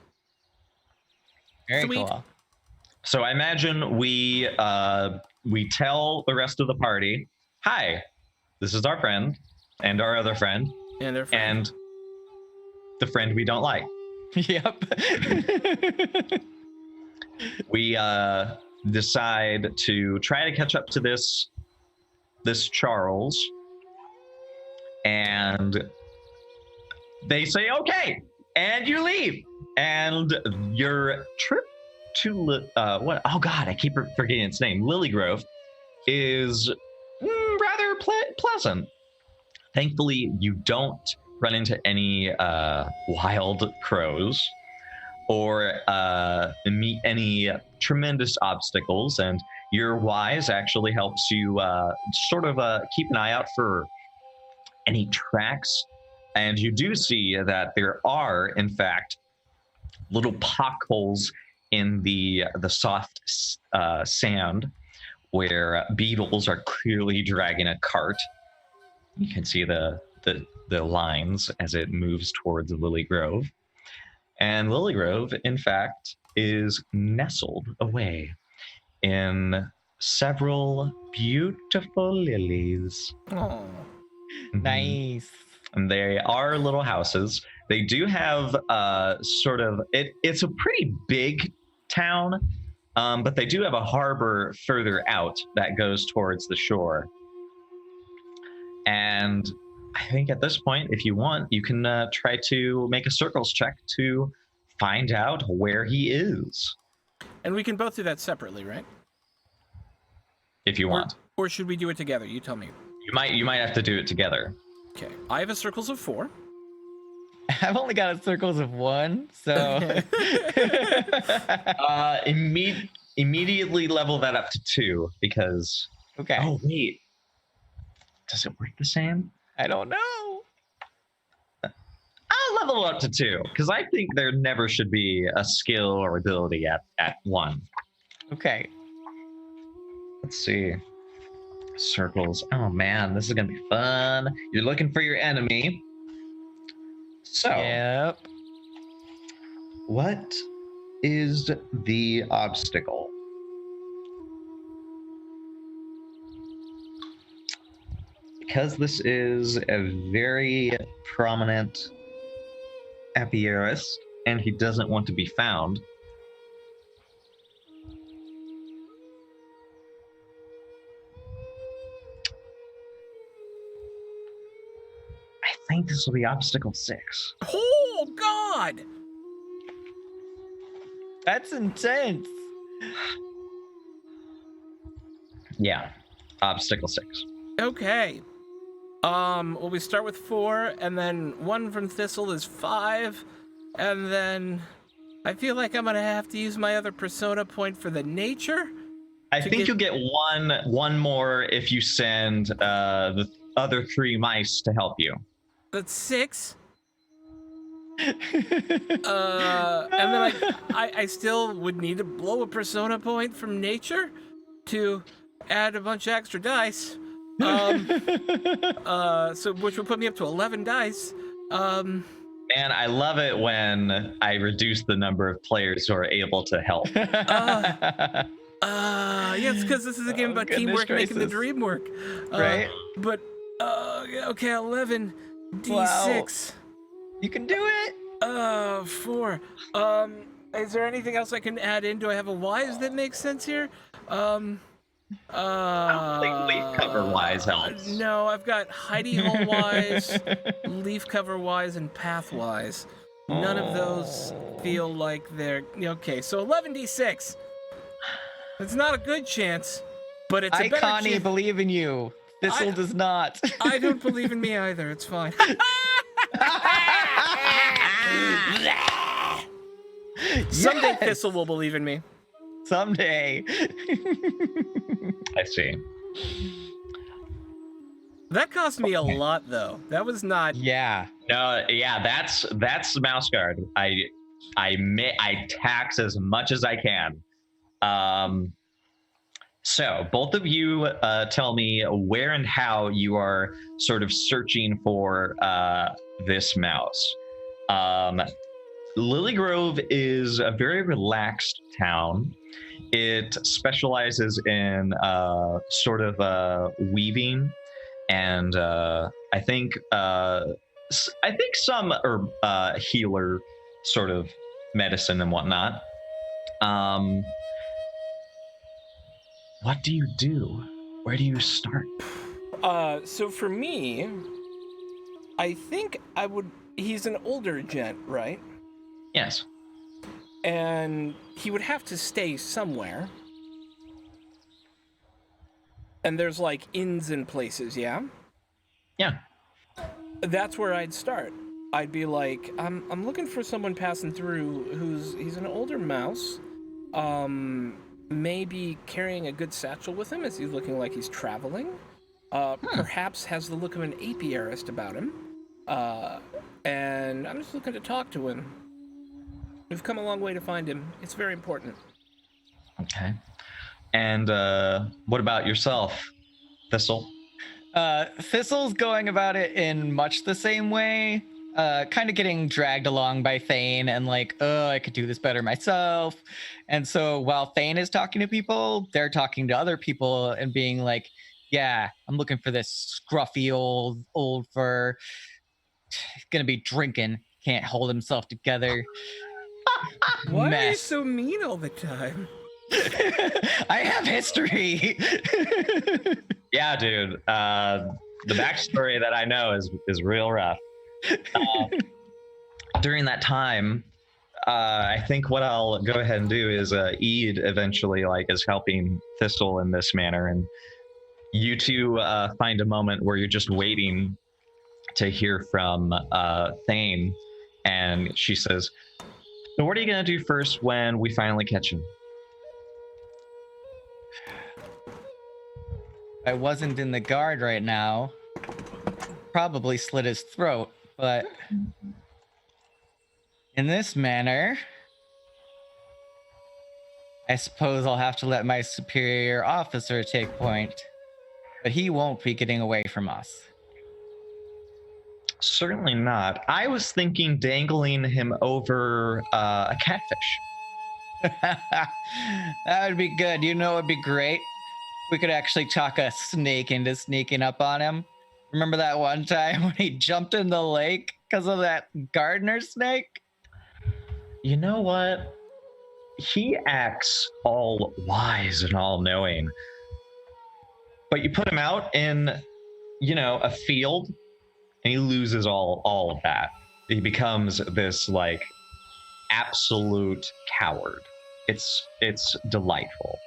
Very Sweet. cool. So I imagine we tell the rest of the party, "Hi, this is our friend and our other friend And they're fine. and the friend we don't like." Yep. We decide to try to catch up to this Charles, and they say okay, and you leave, and your trip to what? Oh God, I keep forgetting its name. Lilygrove is rather pleasant. Thankfully, you don't run into any wild crows or meet any tremendous obstacles, and your wise actually helps you sort of keep an eye out for any tracks. And you do see that there are, in fact, little pockholes in the soft sand where beetles are clearly dragging a cart. You can see the lines as it moves towards Lily Grove. And Lily Grove, in fact, is nestled away in several beautiful lilies. Oh. Mhm. Nice. And they are little houses. They do have sort of it's a pretty big town, but they do have a harbor further out that goes towards the shore. And I think at this point, if you want, you can try to make a circles check to find out where he is, And we can both do that separately, right? if you want. Or should we do it together? You tell me. You might have to do it together. Okay. I have a circles of 4. I've only got a circles of 1, so Immediately level that up to 2 because. okay. Oh wait, does it work the same? I don't know. I'll level it up to 2 because I think there never should be a skill or ability at 1. Okay. Let's see. Circles. Oh man, this is gonna be fun. You're looking for your enemy. So, Yep. what is the obstacle? Because this is a very prominent apiarist, and he doesn't want to be found. I think this will be obstacle 6. Oh God! That's intense. Yeah, obstacle 6. Okay. Well, we start with 4, and then 1 from Thistle is 5, and then I feel like I'm gonna have to use my other persona point for the nature. I think you'll get one more if you send the other 3 mice to help you. That's 6. And then I still would need to blow a persona point from nature to add a bunch of extra dice. So which would put me up to 11 dice. Man, I love it when I reduce the number of players who are able to help. Yeah, it's because this is a game about teamwork making the dream work. Right? But okay, 11 d6. Wow. You can do it. 4. Is there anything else I can add in? Do I have a wise that makes sense here? I don't think leaf cover wise helps. No, I've got hidey hole wise, leaf cover wise, and path wise. None of those feel like they're okay. So 11d6. It's not a good chance, but it's a better Connie, chance. believe in you. Thistle does not. I don't believe in me either. It's fine. Someday Yes! Thistle will believe in me. Someday. I see. That cost me a lot, though. That was not. Yeah. No, yeah, that's the mouse guard. I tax as much as I can. So both of you tell me where and how you are sort of searching for this mouse. Lily Grove is a very relaxed town. It specializes in sort of weaving, and I think some are healer sort of medicine and whatnot. What do you do? Where do you start? So for me, I think I would. He's an older gent, right? Yes. And he would have to stay somewhere. And there's like inns and places, yeah? Yeah. That's where I'd start. I'd be like, I'm looking for someone passing through he's an older mouse. Maybe carrying a good satchel with him as he's looking like he's traveling. Perhaps has the look of an apiarist about him. And I'm just looking to talk to him. We've come a long way to find him. It's very important. Okay. And what about yourself, Thistle? Thistle's going about it in much the same way. Kind of getting dragged along by Thane and like, I could do this better myself. And so while Thane is talking to people, they're talking to other people and being like, yeah, I'm looking for this scruffy old fur. He's gonna be drinking, can't hold himself together. Why are you Mess. so mean all the time? I have history. Yeah, dude. The backstory that I know is real rough. During that time, I think what I'll go ahead and do is Eid eventually is helping Thistle in this manner, and you two find a moment where you're just waiting to hear from Thane, and she says, "So what are you gonna do first when we finally catch him?" I wasn't in the guard right now. Probably slit his throat, but in this manner, I suppose I'll have to let my superior officer take point. but he won't be getting away from us. Certainly not. I was thinking dangling him over a catfish. That would be good. You know, it would be great. We could actually talk a snake into sneaking up on him. Remember that one time when he jumped in the lake because of that gardener snake? You know what? He acts all wise and all knowing. But you put him out in, a field, and he loses all of that. He becomes this like absolute coward. It's delightful.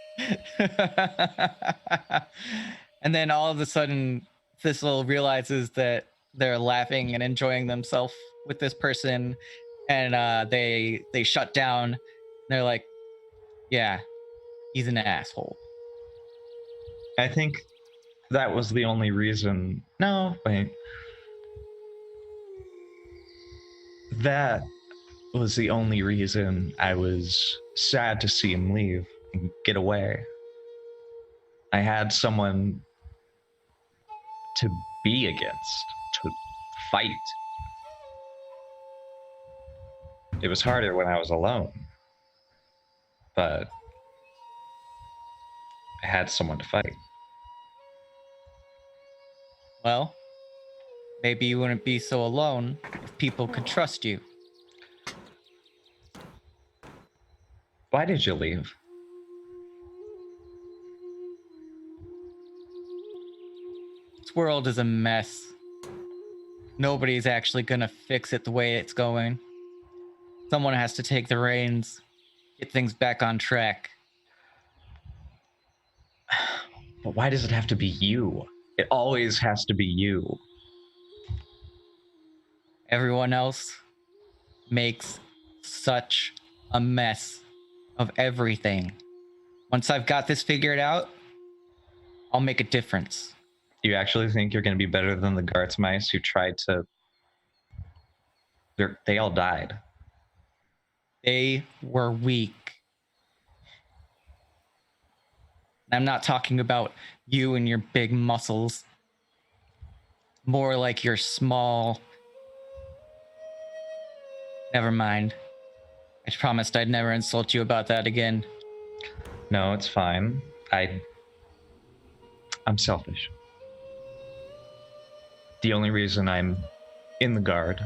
And then all of a sudden, Thistle realizes that they're laughing and enjoying themselves with this person, and they shut down. They're like, "Yeah, he's an asshole." I think that was the only reason. No, wait. That was the only reason I was sad to see him leave and get away. I had someone to be against, to fight. It was harder when I was alone, but I had someone to fight. Well, maybe you wouldn't be so alone if people could trust you. Why did you leave? This world is a mess. Nobody's actually gonna fix it the way it's going. Someone has to take the reins, get things back on track. But why does it have to be you? It always has to be you. Everyone else makes such a mess of everything. Once I've got this figured out, I'll make a difference. You actually think you're going to be better than the Gart's mice who tried to... They all died. They were weak. I'm not talking about you and your big muscles. More like your small... Never mind. I promised I'd never insult you about that again. No, it's fine. I'm selfish. The only reason I'm in the guard,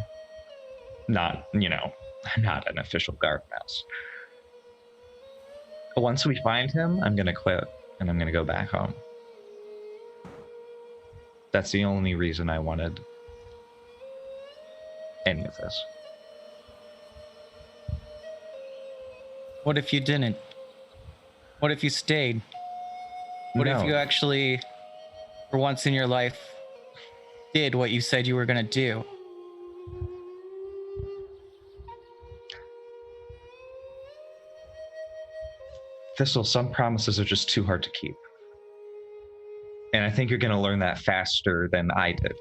I'm not an official guard mouse. Once we find him, I'm gonna quit and I'm gonna go back home. That's the only reason I wanted any of this. What if you didn't? What if you stayed? What if you actually, for once in your life, did what you said you were gonna do? Thistle, some promises are just too hard to keep. And I think you're going to learn that faster than I did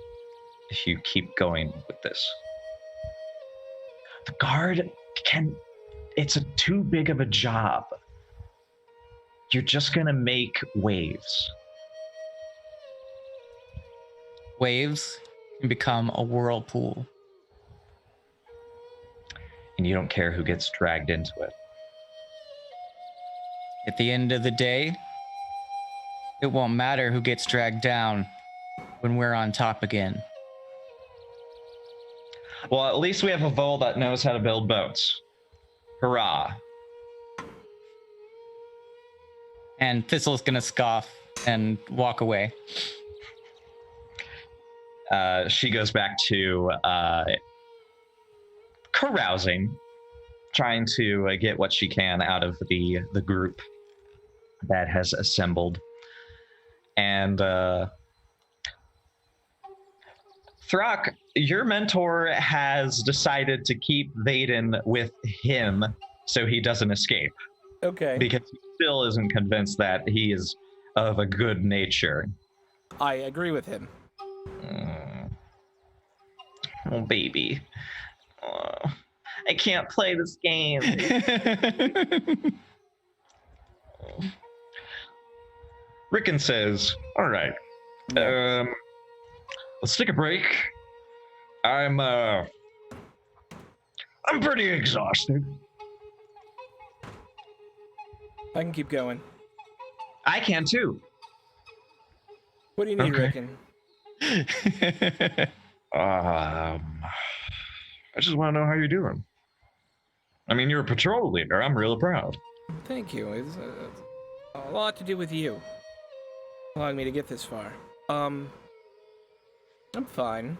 if you keep going with this. The guard it's too big of a job. You're just going to make waves. Waves can become a whirlpool. And you don't care who gets dragged into it. At the end of the day, it won't matter who gets dragged down when we're on top again. Well, at least we have a vole that knows how to build boats. Hurrah. And Thistle's gonna scoff and walk away. She goes back to carousing, trying to get what she can out of the group that has assembled. And Throck, your mentor has decided to keep Vaden with him so he doesn't escape. Okay. Because he still isn't convinced that he is of a good nature. I agree with him. Oh, baby. Oh, I can't play this game. Rickon says, all right, Yeah. Let's take a break. I'm pretty exhausted. I can keep going. I can too. What do you need, Okay. Rickon? I just want to know how you're doing. I mean, you're a patrol leader. I'm real proud. Thank you. It's a lot to do with you, allowing me to get this far. I'm fine.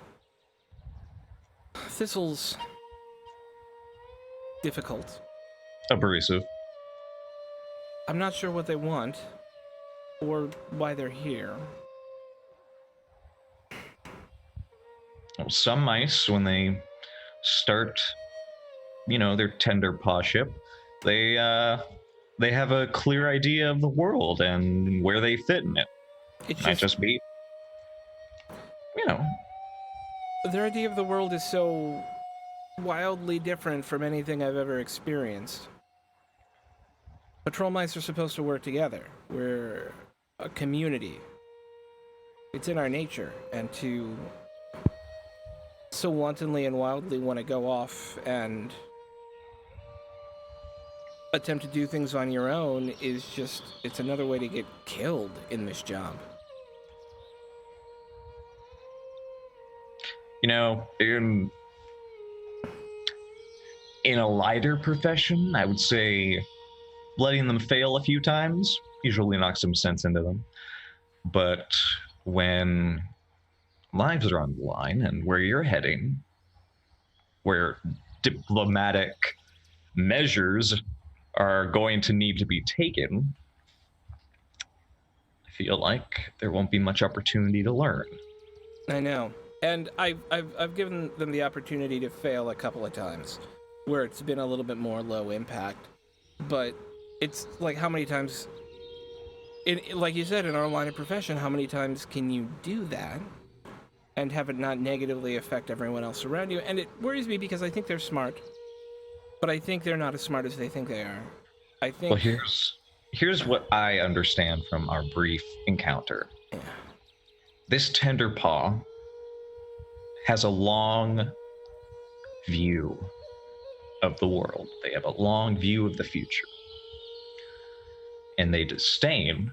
Thistle's difficult. Abrasive. I'm not sure what they want, or why they're here. Well, some mice, when they start, their tender paw ship, they have a clear idea of the world and where they fit in it. It's Might just be, their idea of the world is so wildly different from anything I've ever experienced. Patrol mice are supposed to work together. We're a community. It's in our nature, and to so wantonly and wildly want to go off and attempt to do things on your own is just, it's another way to get killed in this job. In a lighter profession, I would say letting them fail a few times usually knocks some sense into them. But when lives are on the line and where you're heading, where diplomatic measures are going to need to be taken, I feel like there won't be much opportunity to learn. I know. And I've given them the opportunity to fail a couple of times where it's been a little bit more low impact. But it's like, how many times, like you said, in our line of profession, how many times can you do that and have it not negatively affect everyone else around you? And it worries me because I think they're smart, but I think they're not as smart as they think they are. I think... Well, here's what I understand from our brief encounter. Yeah. This tender paw has a long view of the world. They have a long view of the future. And they disdain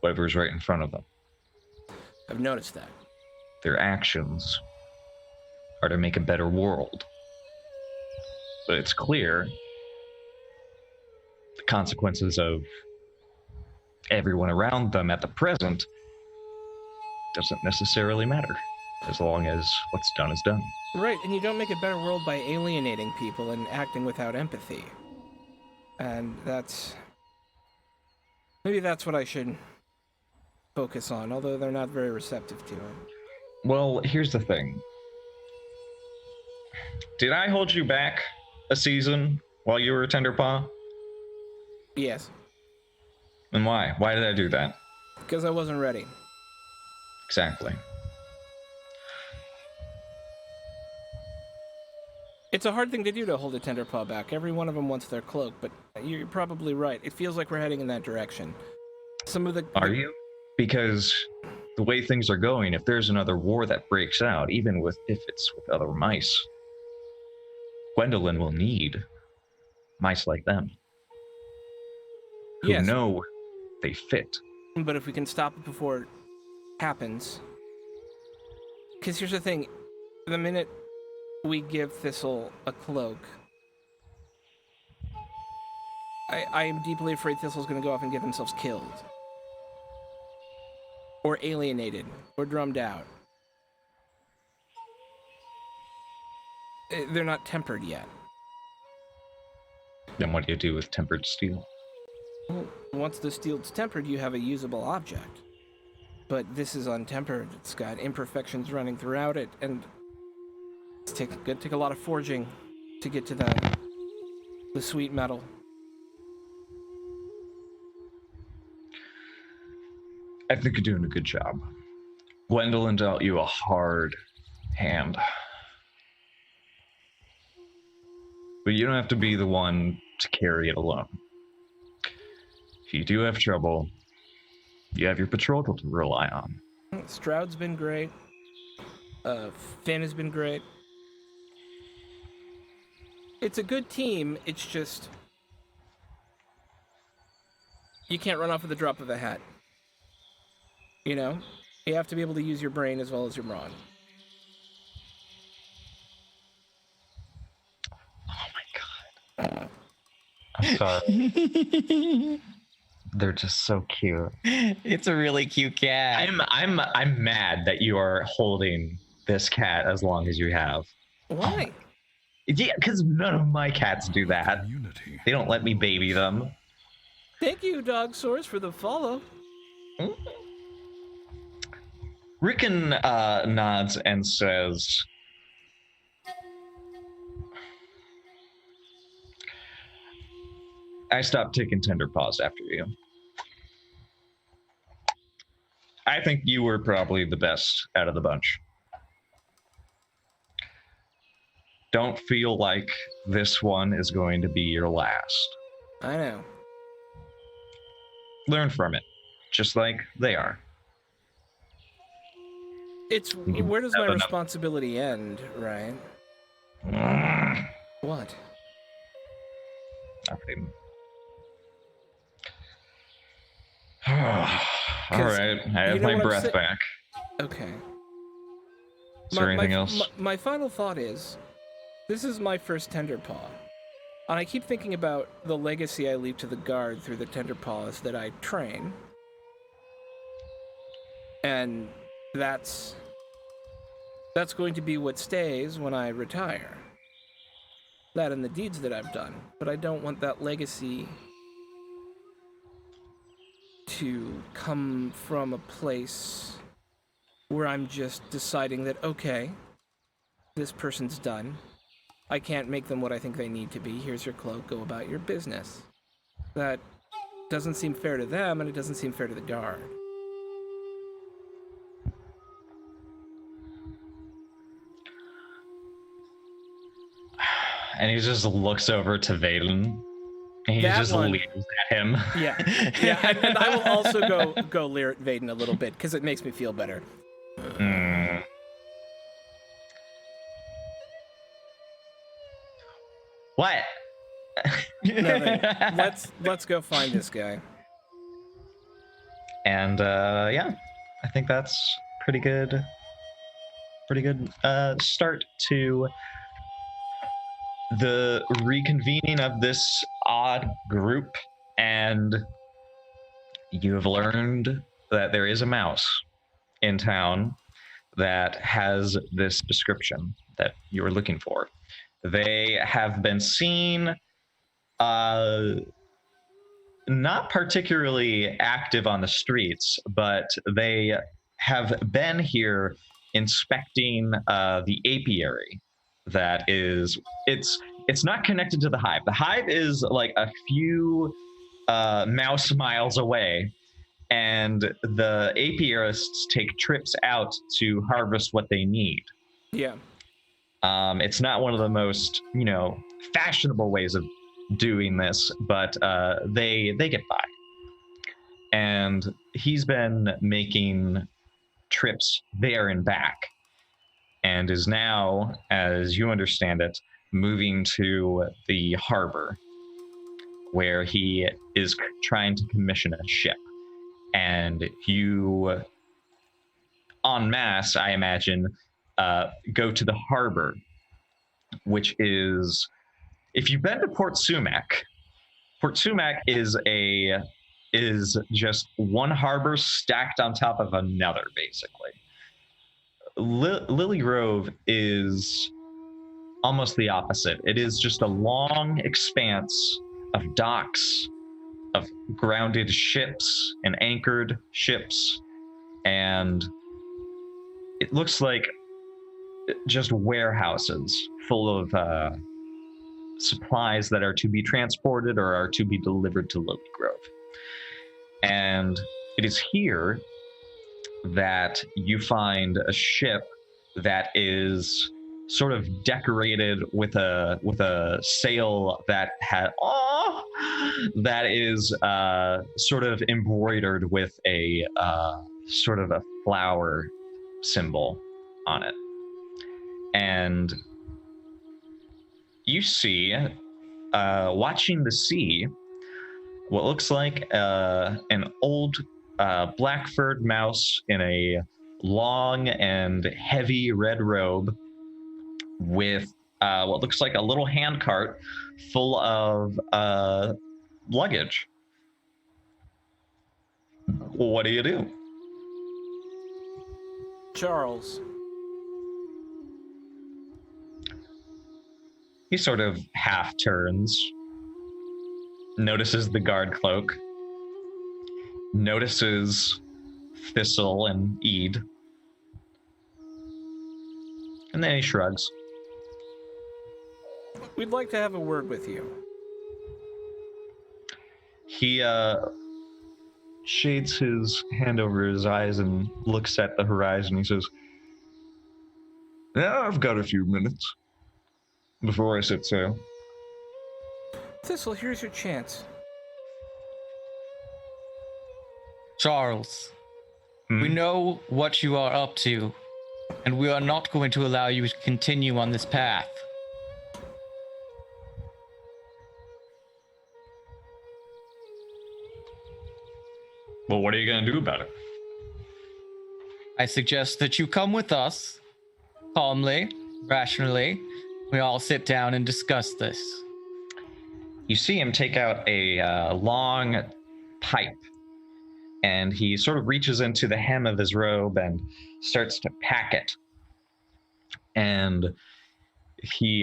whatever's right in front of them. I've noticed that. Their actions are to make a better world. But it's clear the consequences of everyone around them at the present doesn't necessarily matter, as long as what's done is done. Right, and you don't make a better world by alienating people and acting without empathy. And maybe that's what I should focus on, although they're not very receptive to it. Well, here's the thing. Did I hold you back a season while you were a tender paw? Yes. And why? Why did I do that? Because I wasn't ready. Exactly. It's a hard thing to do to hold a tender paw back. Every one of them wants their cloak, but you're probably right. It feels like we're heading in that direction. Are you? Because the way things are going, if there's another war that breaks out, even if it's with other mice, Gwendolyn will need mice like them. Who Yes. know they fit. But if we can stop it before it happens... Because here's the thing. The minute we give Thistle a cloak, I am deeply afraid Thistle's going to go off and get themselves killed. Or alienated. Or drummed out. They're not tempered yet. Then what do you do with tempered steel? Well, once the steel's tempered, you have a usable object. But this is untempered. It's got imperfections running throughout it, and it's gonna take a lot of forging to get to the sweet metal. I think you're doing a good job. Gwendolyn dealt you a hard hand. But you don't have to be the one to carry it alone. If you do have trouble, You have your patrol to rely on. Stroud's been great. Finn has been great. It's a good team. It's just you can't run off with the drop of a hat. You know, you have to be able to use your brain as well as your brawn. Oh my god. I'm sorry. They're just so cute. It's a really cute cat. I'm mad that you are holding this cat as long as you have. Why? Yeah, because none of my cats do that. They don't let me baby them. Thank you, Dog Source, for the follow. Rickon nods and says, I stopped taking tender paws after you. I think you were probably the best out of the bunch. Don't feel like this one is going to be your last. I know. Learn from it, just like they are. It's where does my responsibility end, right? What? Nothing. All right, I have my breath back. Okay. Is there anything else? My final thought is, this is my first tender paw. And I keep thinking about the legacy I leave to the guard through the tender paws that I train. And that's going to be what stays when I retire. That and the deeds that I've done. But I don't want that legacy to come from a place where I'm just deciding that, okay, this person's done. I can't make them what I think they need to be. Here's your cloak, go about your business. That doesn't seem fair to them, and it doesn't seem fair to the guard. And he just looks over to Vaden. And he just leers at him. Yeah, and I will also go leer at Vaden a little bit, because it makes me feel better. What? Nothing. Let's go find this guy. And yeah, I think that's pretty good start to the reconvening of this odd group. And you have learned that there is a mouse in town that has this description that you were looking for. They have been seen not particularly active on the streets, but they have been here inspecting the apiary that is, it's not connected to the hive. The hive is like a few mouse miles away, and the apiarists take trips out to harvest what they need. Yeah. It's not one of the most, fashionable ways of doing this, but they get by. And he's been making trips there and back, and is now, as you understand it, moving to the harbor, where he is trying to commission a ship. And you, en masse, I imagine, go to the harbor, which is, if you've been to Port Sumac is just one harbor stacked on top of another, basically. Lily Grove is almost the opposite. It is just a long expanse of docks, of grounded ships and anchored ships, and it looks like just warehouses full of supplies that are to be transported or are to be delivered to Lily Grove. And it is here that you find a ship that is sort of decorated with a sail that had that is sort of embroidered with a sort of a flower symbol on it. And you see, watching the sea, what looks like an old black-furred mouse in a long and heavy red robe with what looks like a little handcart full of luggage. What do you do? Charles. He sort of half turns, notices the guard cloak, notices Thistle and Eid, and then he shrugs. We'd like to have a word with you. He shades his hand over his eyes and looks at the horizon. He says, "Yeah, I've got a few minutes before I set sail." Thistle, here's your chance. Charles, we know what you are up to, and we are not going to allow you to continue on this path. Well, what are you going to do about it? I suggest that you come with us, calmly, rationally. We all sit down and discuss this. You see him take out a long pipe, and he sort of reaches into the hem of his robe and starts to pack it. And he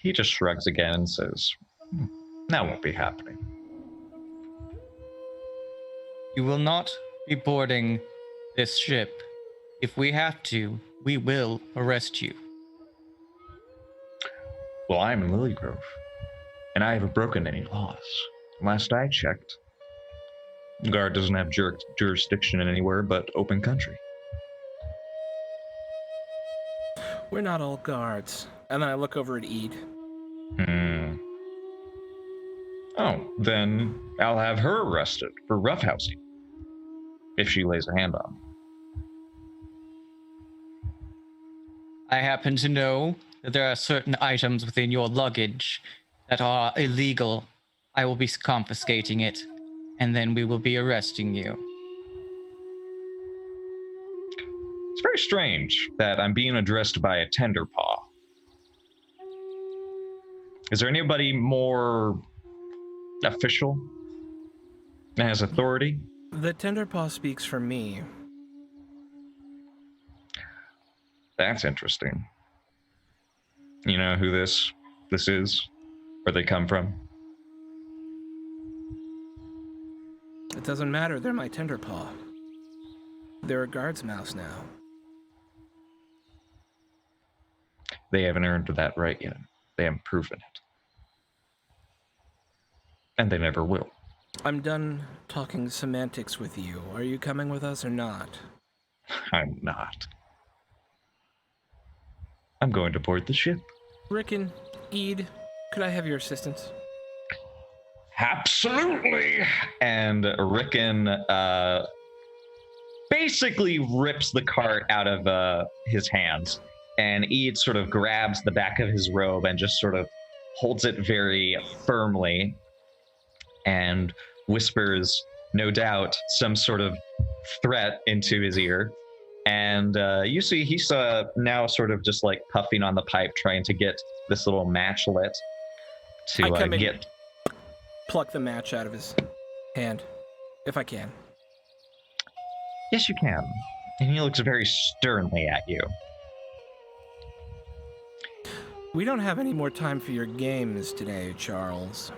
just shrugs again and says, "That won't be happening." You will not be boarding this ship. If we have to, we will arrest you. Well, I'm in Lilygrove, and I haven't broken any laws. Last I checked, guard doesn't have jurisdiction in anywhere but open country. We're not all guards. And then I look over at Eid. Oh, then I'll have her arrested for roughhousing if she lays a hand on me. I happen to know that there are certain items within your luggage that are illegal. I will be confiscating it, and then we will be arresting you. It's very strange that I'm being addressed by a tenderpaw. Is there anybody more official that has authority? The Tenderpaw speaks for me. That's interesting. You know who this is? Where they come from? It doesn't matter, they're my Tenderpaw. They're a guard's mouse now. They haven't earned that right yet. They haven't proven it. And they never will. I'm done talking semantics with you. Are you coming with us or not? I'm not. I'm going to board the ship. Rickon, Eid, could I have your assistance? Absolutely. And Rickon basically rips the cart out of his hands, and Eid sort of grabs the back of his robe and just sort of holds it very firmly and whispers, no doubt, some sort of threat into his ear. And you see he's now sort of just like puffing on the pipe, trying to get this little match lit to get... Pluck the match out of his hand, if I can. Yes, you can. And he looks very sternly at you. We don't have any more time for your games today, Charles.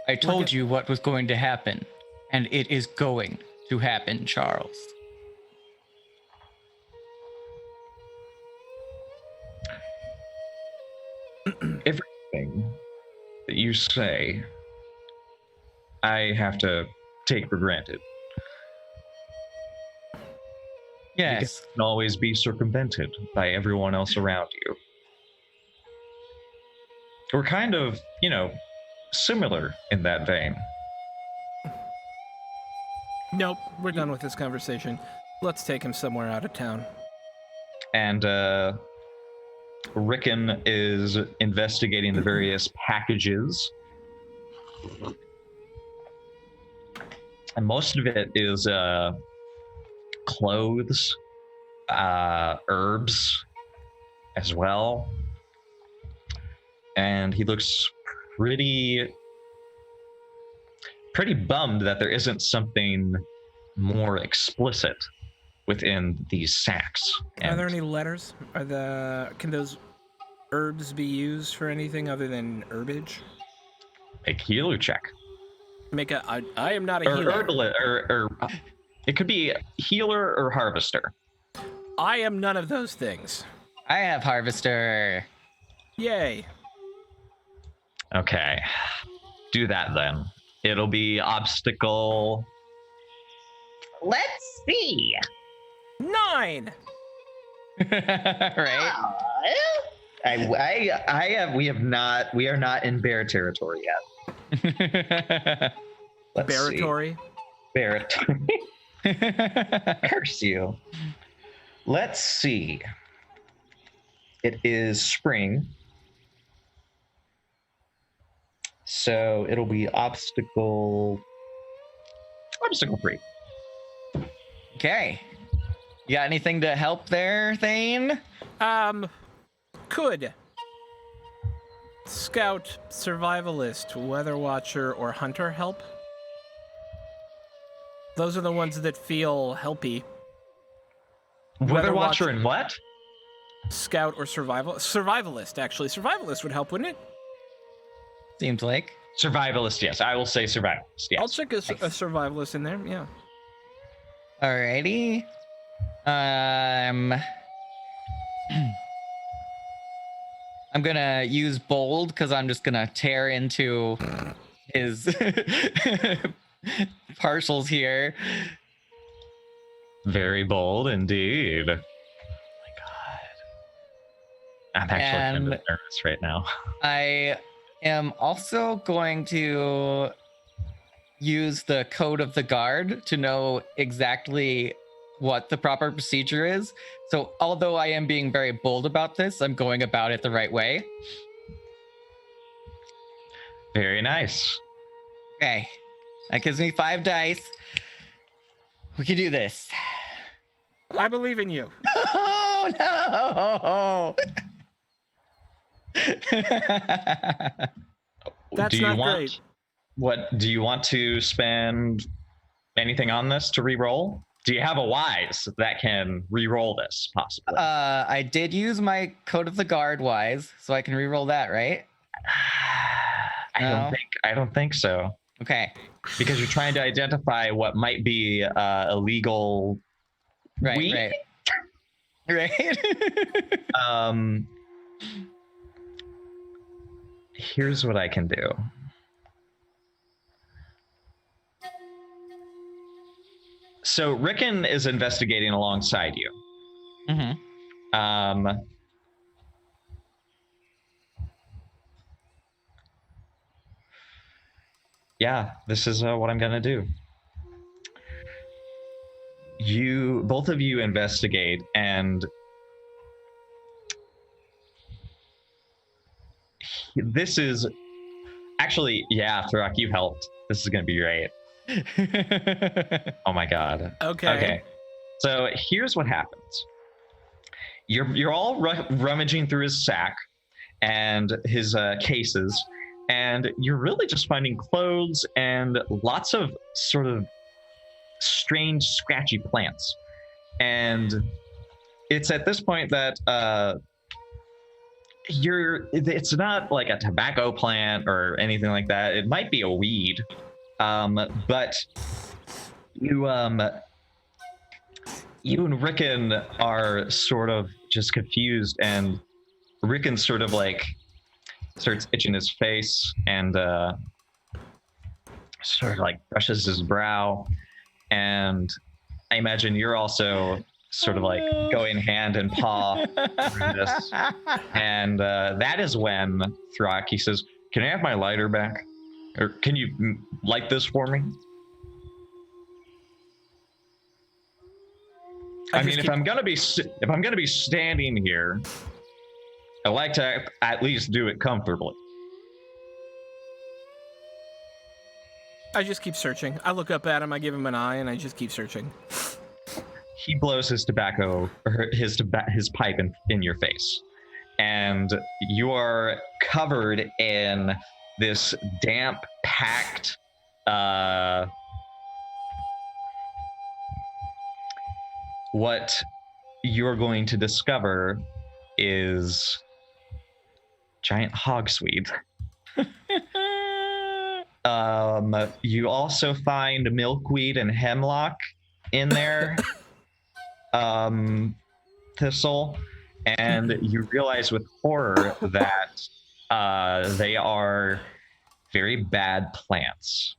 I told you what was going to happen, and it is going to happen, Charles. Everything that you say, I have to take for granted. Yes. You can always be circumvented by everyone else around you. we're kind of, similar in that vein. Nope, we're done with this conversation. Let's take him somewhere out of town. And Rickon is investigating the various packages. And most of it is clothes, herbs as well. And he looks pretty bummed that there isn't something more explicit within these sacks. Are there any letters? Can those herbs be used for anything other than herbage? Make a healer check. I am not a healer. Herbalist, or it could be healer or harvester. I am none of those things. I have harvester. Yay. Okay. Do that then. It'll be obstacle. Let's see. 9. Right? We are not in bear territory yet. Let's Baratory. Baratory. Curse you. Let's see. It is spring. So it'll be obstacle 3. Okay. You got anything to help there, Thane? Could Scout, Survivalist, Weather Watcher, or Hunter help? Those are the ones that feel helpy. Weather Watcher and what? Scout or Survivalist, actually. Survivalist would help, wouldn't it? Seems like. Survivalist, yes. I will say survivalist, yes. I'll check a Survivalist in there, yeah. Alrighty. I'm gonna use bold because I'm just gonna tear into his partials here. Very bold indeed. Oh my god. I'm actually kind of nervous right now. I am also going to use the code of the guard to know exactly what the proper procedure is. So although I am being very bold about this, I'm going about it the right way. Very nice. Okay. That gives me 5 dice. We can do this. I believe in you. Oh, no! That's not great. What do you want to spend anything on this to re-roll? Do you have a wise that can re-roll this possibly? I did use my code of the guard wise, so I can re-roll that, right? I don't think so. Okay. Because you're trying to identify what might be illegal. Right. Right. Here's what I can do. So Rickon is investigating alongside you. Mm-hmm. Yeah, this is what I'm gonna do. Both of you investigate, and this is actually, yeah, Thrak, you helped. This is gonna be great. Oh my god. Okay. So here's what happens. You're all rummaging through his sack and his cases, and you're really just finding clothes and lots of sort of strange, scratchy plants. And it's at this point that it's not like a tobacco plant or anything like that. It might be a weed. But you and Rickon are sort of just confused, and Rickon sort of like starts itching his face and sort of like brushes his brow. And I imagine you're also sort of like going hand and paw through this. And that is when Throck, he says, "Can I have my lighter back? Or can you light this for me?" I mean, if I'm gonna be standing here, I like to at least do it comfortably. I just keep searching. I look up at him, I give him an eye, and I just keep searching. He blows his tobacco or his pipe in your face, and you are covered in this damp, packed, what you're going to discover is giant hogsweed. You also find milkweed and hemlock in there, Thistle, and you realize with horror that they are very bad plants.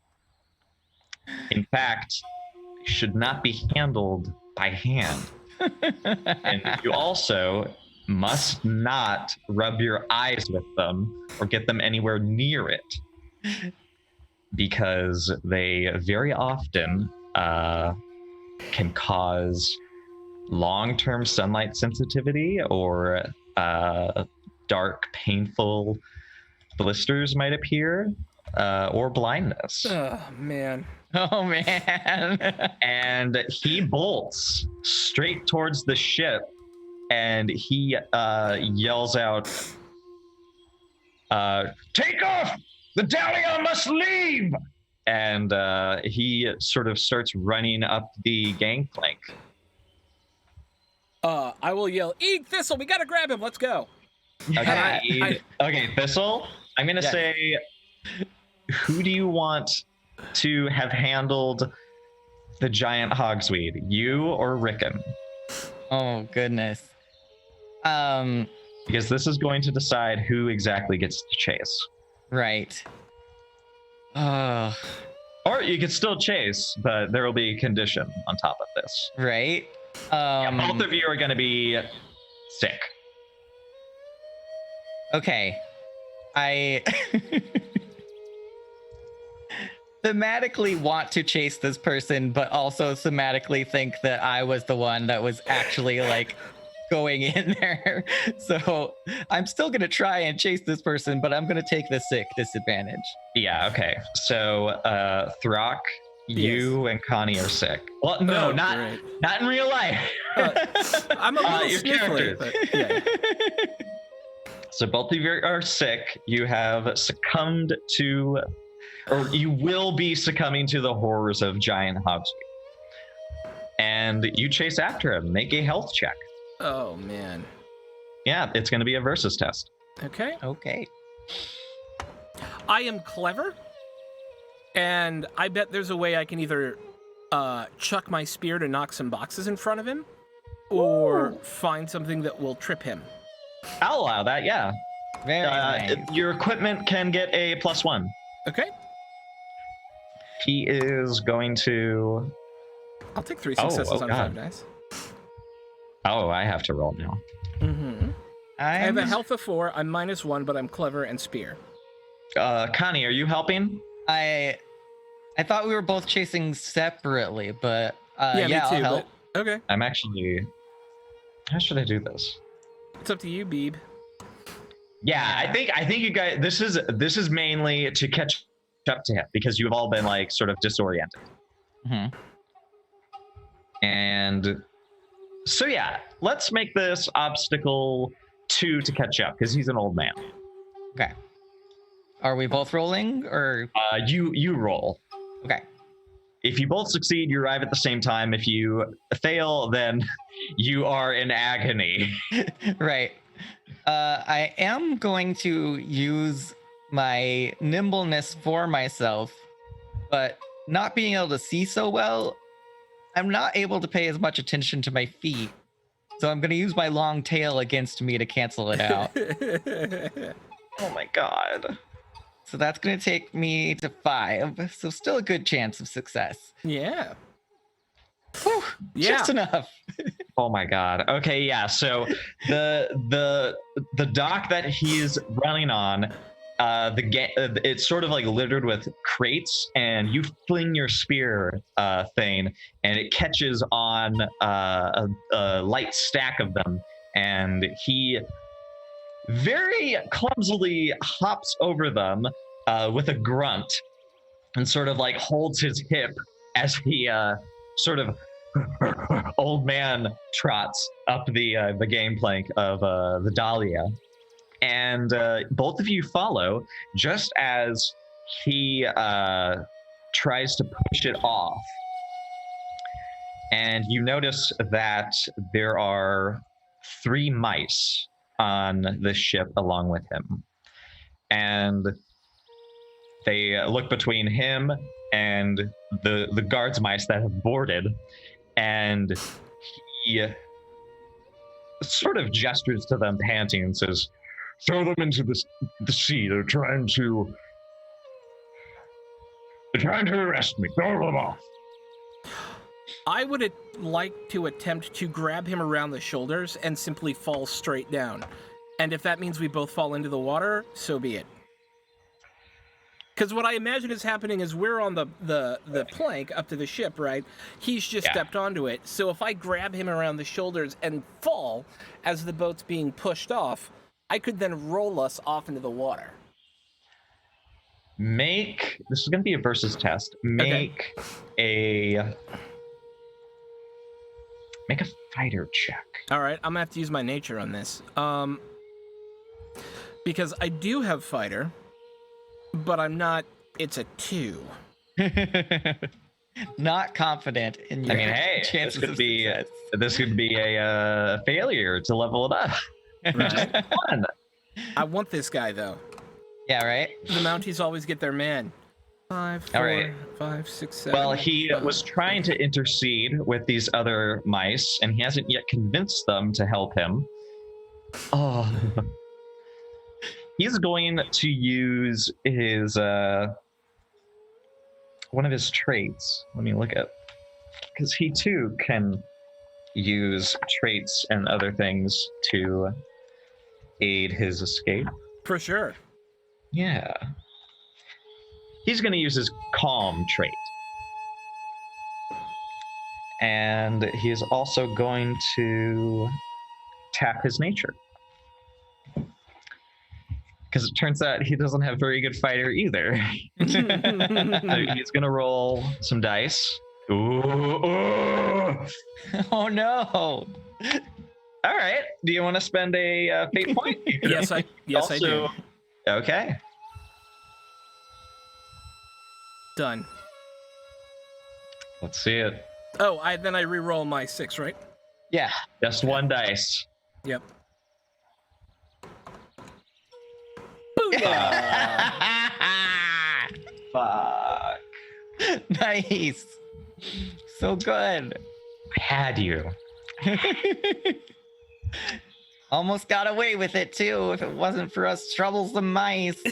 In fact, they should not be handled by hand. And you also must not rub your eyes with them or get them anywhere near it, because they very often can cause long-term sunlight sensitivity or dark, painful blisters might appear, or blindness. Oh, man. Oh, man. And he bolts straight towards the ship, and he yells out, "Take off! The Dahlia must leave!" And he sort of starts running up the gangplank. I will yell, "Eat Thistle! We gotta grab him! Let's go!" Okay, okay, Thistle, I'm gonna say, who do you want to have handled the giant hogsweed, you or Rickon? Oh, goodness. Because this is going to decide who exactly gets to chase. Right. Oh. Or you could still chase, but there will be a condition on top of this. Right. Both of you are going to be sick. Okay. I thematically want to chase this person, but also thematically think that I was the one that was actually like going in there. So I'm still going to try and chase this person, but I'm going to take the sick disadvantage. Yeah, okay. So, Throck, you and Connie are sick. Well, no, not in real life. I'm a little your sniffly, but yeah. So both of you are sick. You have succumbed to, or you will be succumbing to the horrors of giant hogsweed. And you chase after him. Make a health check. Oh, man. Yeah, it's going to be a versus test. Okay. Okay. I am clever, and I bet there's a way I can either chuck my spear to knock some boxes in front of him, or find something that will trip him. I'll allow that, yeah. Very nice. Your equipment can get a +1. Okay. He is going to... I'll take 3 successes on God. 5 dice. Oh, I have to roll now. Mm-hmm. I have a health of 4. I'm -1, but I'm clever and spear. Connie, are you helping? I thought we were both chasing separately, but Me too, I'll help. but okay. I'm actually... How should I do this? It's up to you, Beeb. Yeah, I think you guys... This is mainly to catch up to him, because you've all been like sort of disoriented. Mm-hmm. And so yeah, let's make this obstacle 2 to catch up, because he's an old man. Okay. Are we both rolling, or? You roll. Okay. If you both succeed, you arrive at the same time. If you fail, then you are in agony. Right. I am going to use my nimbleness for myself, but not being able to see so well, I'm not able to pay as much attention to my feet. So I'm going to use my long tail against me to cancel it out. Oh my god. So that's going to take me to 5. So still a good chance of success. Yeah. Whew, Yeah. just enough. Oh my god. Okay, yeah. So the dock that he's running on, it's sort of like littered with crates, and you fling your spear, Thane, and it catches on a light stack of them, and he very clumsily hops over them with a grunt, and sort of like holds his hip as he sort of old man trots up the gangplank of the Dahlia, and both of you follow just as he tries to push it off. And you notice that there are 3 mice on the ship along with him, and they look between him and the guards mice that have boarded, and he sort of gestures to them, panting, and says, "Throw them into the sea. They're trying to arrest me. Throw them off." I would like to attempt to grab him around the shoulders and simply fall straight down. And if that means we both fall into the water, so be it. Because what I imagine is happening is we're on the plank up to the ship, right? He's just stepped onto it. So if I grab him around the shoulders and fall as the boat's being pushed off, I could then roll us off into the water. This is going to be a versus test. Make a fighter check. All right, I'm going to have to use my nature on this. Because I do have fighter, but I'm not. It's a 2. Not confident in your chances of success. This could be a failure to level it up. Right. I want this guy though. Yeah, right. The Mounties always get their man. 5, 4, 5, 6, 7. Well, he was trying to intercede with these other mice, and he hasn't yet convinced them to help him. Oh. He's going to use his one of his traits. Let me look at, because he too can use traits and other things to aid his escape. For sure. Yeah. He's going to use his calm trait. And he is also going to tap his nature. Because it turns out he doesn't have very good fighter either. So he's going to roll some dice. Ooh. Oh no. All right. Do you want to spend a fate point? Yes, I do. Okay. Done. Let's see it. Oh, then I re-roll my 6, right? Yeah. Just one dice. Yep. Fuck. Nice. So good. I had you. Almost got away with it too if it wasn't for us troublesome mice.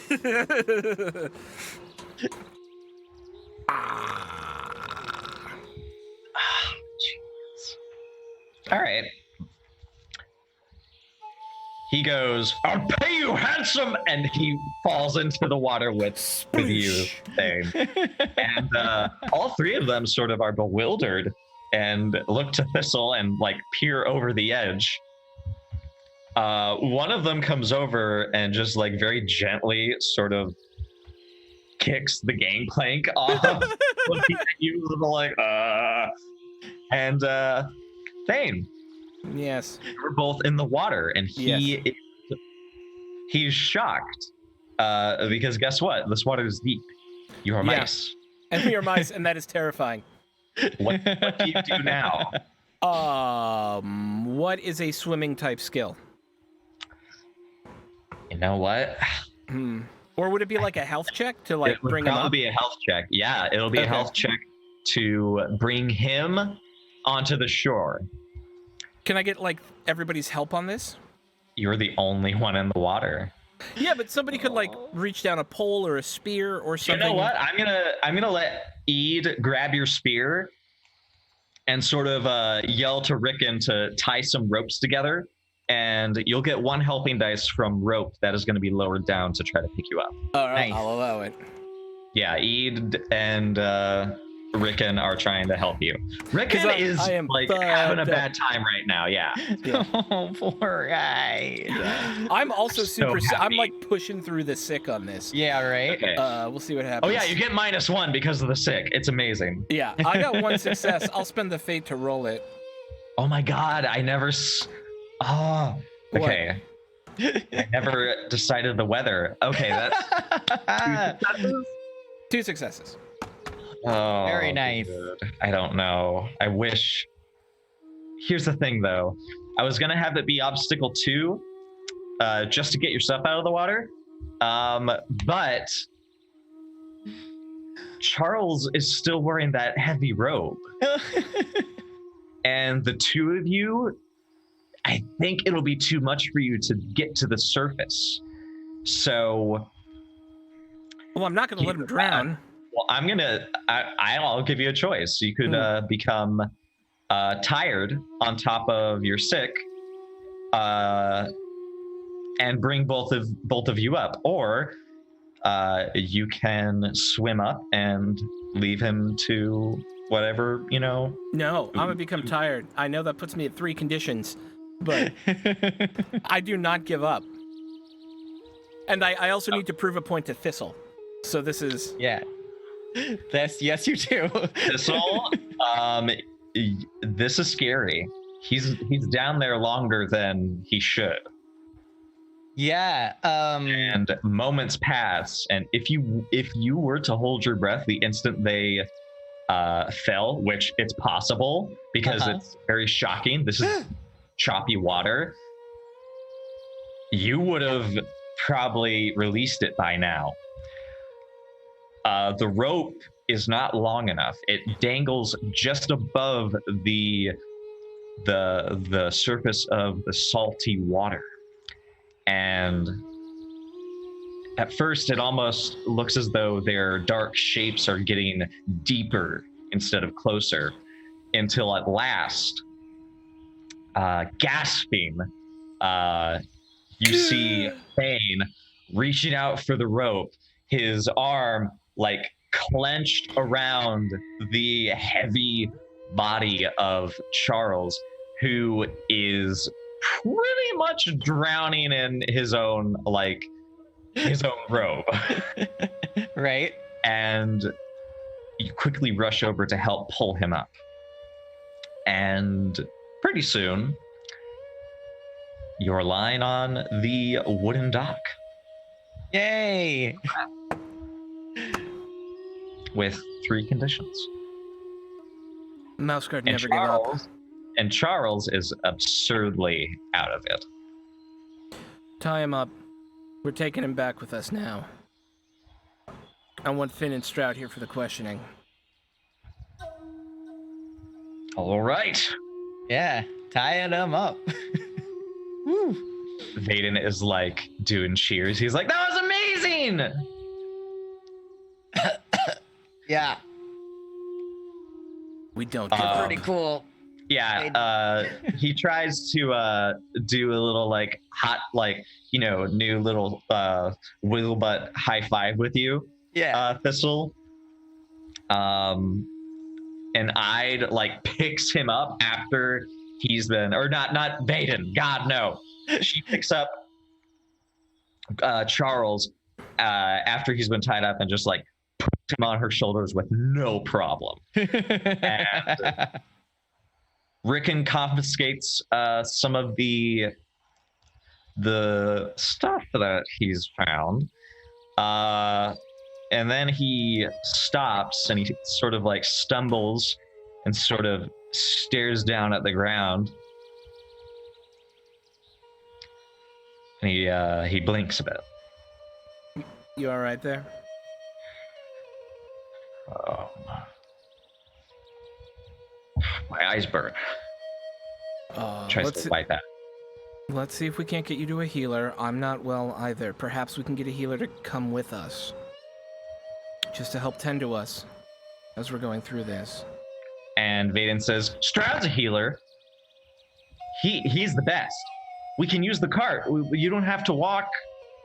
All right. He goes, "I'll pay you handsome," and he falls into the water with you, Thane. And all 3 of them sort of are bewildered and look to Thistle and like peer over the edge. One of them comes over and just like very gently sort of kicks the gangplank off, looking at you, little like, and Thane. Yes. We're both in the water, and he's shocked because guess what? This water is deep. You are mice. And we are mice, and that is terrifying. What do you do now? What is a swimming type skill? You know what? Or would it be like a health check to like bring him up? It'll be a health check. Yeah, it'll be a health check to bring him onto the shore. Can I get like everybody's help on this? You're the only one in the water. Yeah, but somebody could like reach down a pole or a spear or something. You know what? I'm gonna let Ede grab your spear, and sort of yell to Rickon to tie some ropes together, and you'll get 1 helping dice from rope that is going to be lowered down to try to pick you up. All right, Nice. I'll allow it. Yeah, Eid and Rickon are trying to help you. Rickon is I like having a bad time right now. Yeah. Oh, poor guy. I'm also So I'm happy. like pushing through the sick on this. Yeah, right? Okay. We'll see what happens. Oh yeah, you get -1 because of the sick. It's amazing. Yeah, I got 1 success. I'll spend the fate to roll it. Oh my god, I never. Oh, okay. I never decided the weather. Okay, that's 2 successes. oh, Very nice. dude. I don't know. I wish. Here's the thing, though. I was gonna have it be obstacle 2, just to get your stuff out of the water. But Charles is still wearing that heavy robe, and the 2 of you, I think it'll be too much for you to get to the surface. So, Well, I'm not going to let him drown. well, I'll give you a choice. You could become tired on top of your sick, and bring both of you up, or you can swim up and leave him to whatever, No, I'm going to become tired. I know that puts me at 3 conditions, but I do not give up. And I also need to prove a point to Thistle. So this is... Yeah. Yes, you do. Thistle, this is scary. He's down there longer than he should. Yeah. And moments pass, and if you were to hold your breath the instant they fell, which it's possible because it's very shocking. This is choppy water. You would have probably released it by now. The rope is not long enough. It dangles just above the surface of the salty water. And at first it almost looks as though their dark shapes are getting deeper instead of closer, until at last, gasping, you see Bane reaching out for the rope, his arm like clenched around the heavy body of Charles, who is pretty much drowning in his own robe. Right. And you quickly rush over to help pull him up. And pretty soon, you're lying on the wooden dock Yay. with 3 conditions. Mouse guard And never give up. Charles is absurdly out of it. Tie him up. We're taking him back with us now. I want Finn and Stroud here for the questioning. All right. Yeah. Tying them up. Woo. Vaden is like doing cheers. He's like, that was amazing. Yeah. We don't give up. Pretty cool. Yeah, he tries to do a little like hot, like, new little wiggle butt high five with you, Yeah. Thistle. And I'd like picks him up after he's been, or not Vaden, God no. She picks up Charles after he's been tied up and just like puts him on her shoulders with no problem. And Rickon confiscates some of the stuff that he's found, and then he stops and he sort of like stumbles and sort of stares down at the ground, and he blinks a bit. You all right there? My eyes burn. Tries to fight that. Let's see if we can't get you to a healer. I'm not well either. Perhaps we can get a healer to come with us. Just to help tend to us as we're going through this. And Vaden says, Stroud's a healer. He's the best. We can use the cart. You don't have to walk,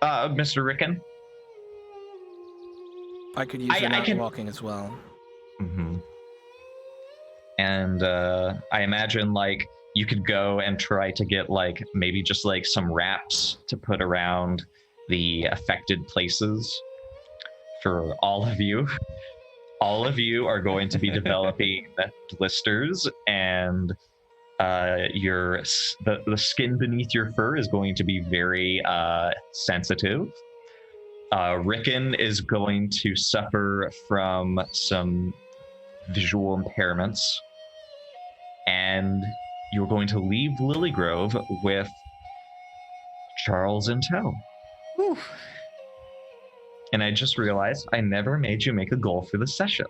Mr. Rickon. I could use walking as well. Mm-hmm. And I imagine like you could go and try to get like maybe just like some wraps to put around the affected places for all of you. All of you are going to be developing blisters, and the skin beneath your fur is going to be very sensitive. Rickon is going to suffer from some visual impairments, and you're going to leave Lilygrove with Charles in tow. Whew. And I just realized I never made you make a goal for the session.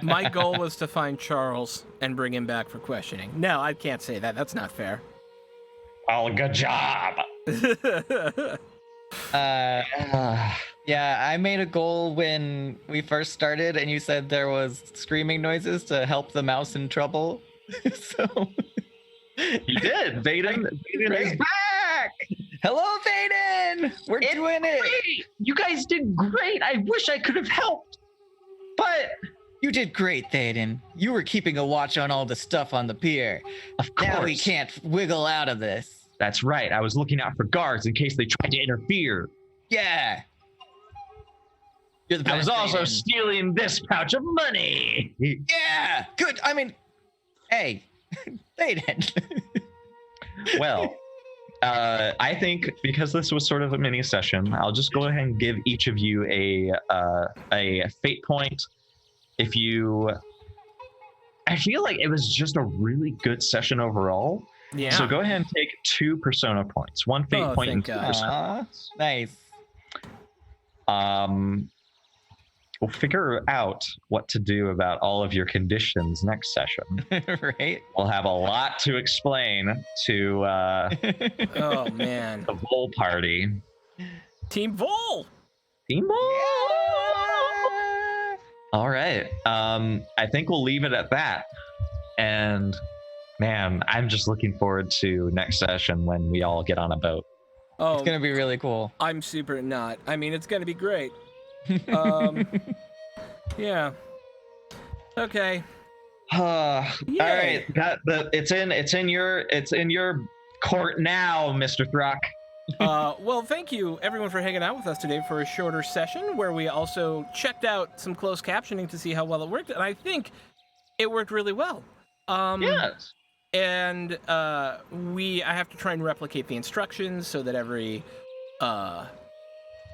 My goal was to find Charles and bring him back for questioning. No, I can't say that. That's not fair. Oh, good job. Yeah, I made a goal when we first started, and you said there was screaming noises to help the mouse in trouble. So You did. Vaden is back. Hello, Vaden. We're doing it. Great. You guys did great. I wish I could have helped, but You did great, Vaden. You were keeping a watch on all the stuff on the pier. of course. Now we can't wiggle out of this. That's right. I was looking out for guards in case they tried to interfere. Yeah. You're the best, I was also Vaden. stealing this pouch of money. Yeah. Good. I mean, hey, Vaden. Well, I think because this was sort of a mini session, I'll just go ahead and give each of you a fate point. I feel like it was just a really good session overall. Yeah. So go ahead and take 2 persona points, 1 fate point and thank 2 God. persona points. Nice. We'll figure out what to do about all of your conditions next session. Right? We'll have a lot to explain to Oh, man. the Vol party. Team Vol! Team Vol! All right. I think we'll leave it at that. And man, I'm just looking forward to next session when we all get on a boat. Oh, It's gonna be really cool. I'm super not. I mean, it's going to be great. Yeah. Okay. All Yay. right. It's in your court now, Mr. Throck. Well, thank you everyone for hanging out with us today for a shorter session where we also checked out some closed captioning to see how well it worked, and I think it worked really well. Yes. And I have to try and replicate the instructions so that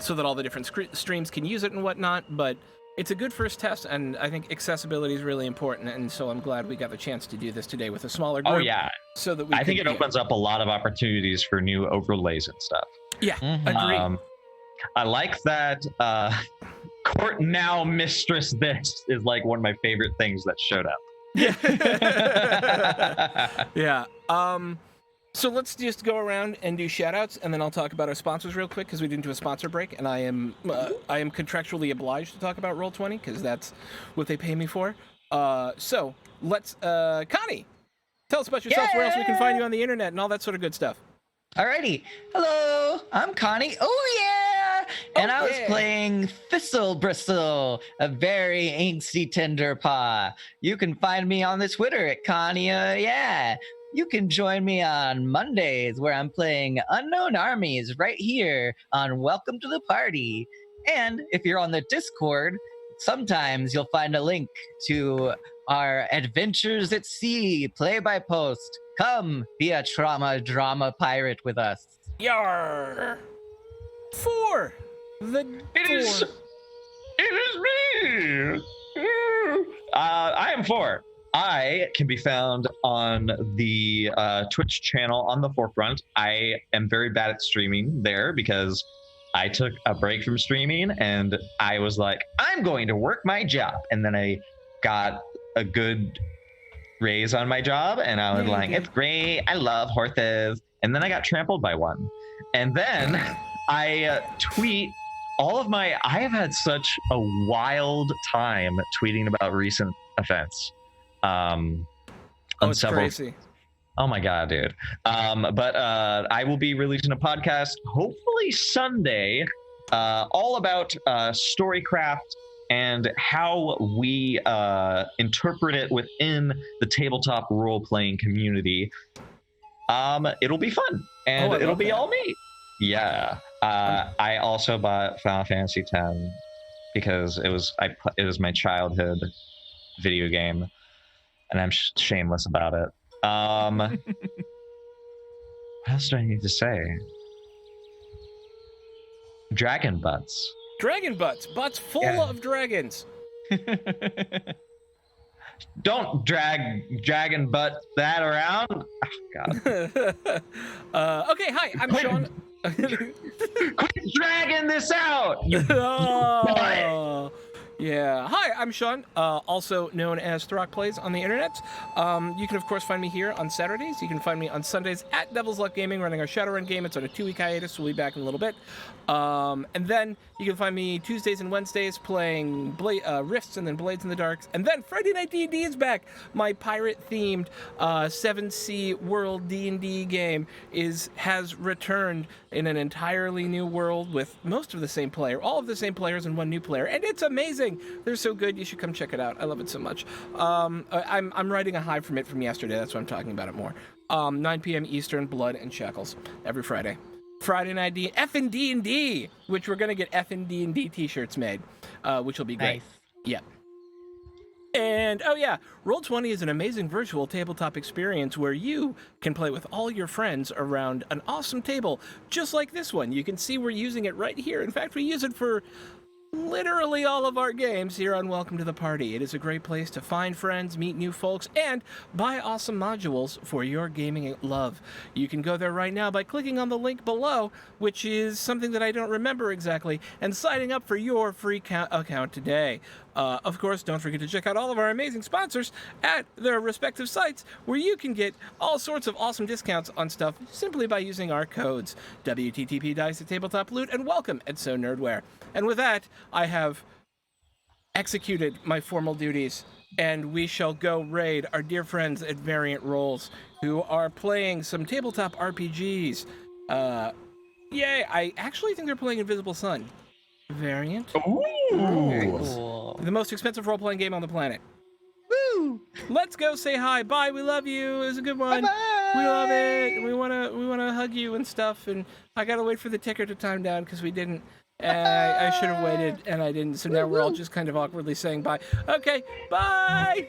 so that all the different streams can use it and whatnot. But it's a good first test, and I think accessibility is really important. And so I'm glad we got the chance to do this today with a smaller group. Oh yeah. So that I think it opens up a lot of opportunities for new overlays and stuff. Yeah, Mhm. agreed. I like that court now mistress this is like one of my favorite things that showed up. Yeah. So let's just go around and do shout outs, and then I'll talk about our sponsors real quick because we didn't do a sponsor break, and I am contractually obliged to talk about Roll20 because that's what they pay me for. So let's Connie, tell us about yourself, where else we can find you on the internet and all that sort of good stuff. Alrighty. Hello, I'm Connie. Oh yeah! And Oh, I was yeah. playing Thistle Bristle, a very angsty tender paw. You can find me on the Twitter at Connie. Yeah. You can join me on Mondays where I'm playing Unknown Armies right here on Welcome to the Party. And if you're on the Discord, sometimes you'll find a link to our Adventures at Sea play-by-post. Come be a trauma drama pirate with us. Yar. 4. It is me. I am 4. I can be found on the Twitch channel on the Forefront. I am very bad at streaming there because I took a break from streaming and I was like, I'm going to work my job. And then I got a good raise on my job and I was like, it's great. I love horses. And then I got trampled by one. And then I tweet all of my, I have had such a wild time tweeting about recent events. On it's several. crazy. Oh my god, dude. But I will be releasing a podcast hopefully Sunday, all about storycraft and how we interpret it within the tabletop role-playing community. It'll be fun, and it'll be all me. Yeah. I also bought Final Fantasy X because it was my childhood video game, and I'm shameless about it. What else do I need to say? Dragon butts. Dragon butts. Butts full of dragons. Don't drag dragon butt that around. Oh, God. Okay, hi, I'm Sean. Quit dragging this out. Oh. Yeah. Hi, I'm Sean, also known as Throck Plays on the internet. You can, of course, find me here on Saturdays. You can find me on Sundays at Devil's Luck Gaming, running our Shadowrun game. It's on a 2-week hiatus. We'll be back in a little bit. And then you can find me Tuesdays and Wednesdays playing Rifts and then Blades in the Dark. And then Friday Night D&D is back. My pirate-themed 7th World D&D game has returned in an entirely new world with most of the same player, all of the same players and one new player. And it's amazing. They're so good. You should come check it out. I love it so much. I'm writing a hive from it from yesterday. That's why I'm talking about it more. 9 p.m. Eastern, Blood and Shackles every Friday. Friday night D&D, which we're gonna get D&D t-shirts made, which will be great. Nice. Yeah. And oh yeah, Roll20 is an amazing virtual tabletop experience where you can play with all your friends around an awesome table, just like this one. You can see we're using it right here. In fact, we use it for literally all of our games here on Welcome to the Party. It is a great place to find friends, meet new folks, and buy awesome modules for your gaming love. You can go there right now by clicking on the link below, which is something that I don't remember exactly, and signing up for your free account today. Of course, don't forget to check out all of our amazing sponsors at their respective sites, where you can get all sorts of awesome discounts on stuff simply by using our codes. WTTP Dice at Tabletop Loot and welcome at So Nerdware. And with that, I have executed my formal duties, and we shall go raid our dear friends at Variant Roles, who are playing some tabletop RPGs. Yay, I actually think they're playing Invisible Sun. Variant. Ooh. Very cool. The most expensive role-playing game on the planet. Woo! Let's go say hi. Bye. We love you. It was a good one. Bye-bye. We love it. We wanna hug you and stuff. And I gotta wait for the ticker to time down because we didn't. I should have waited and I didn't. So now we're all just kind of awkwardly saying bye. Okay. Bye.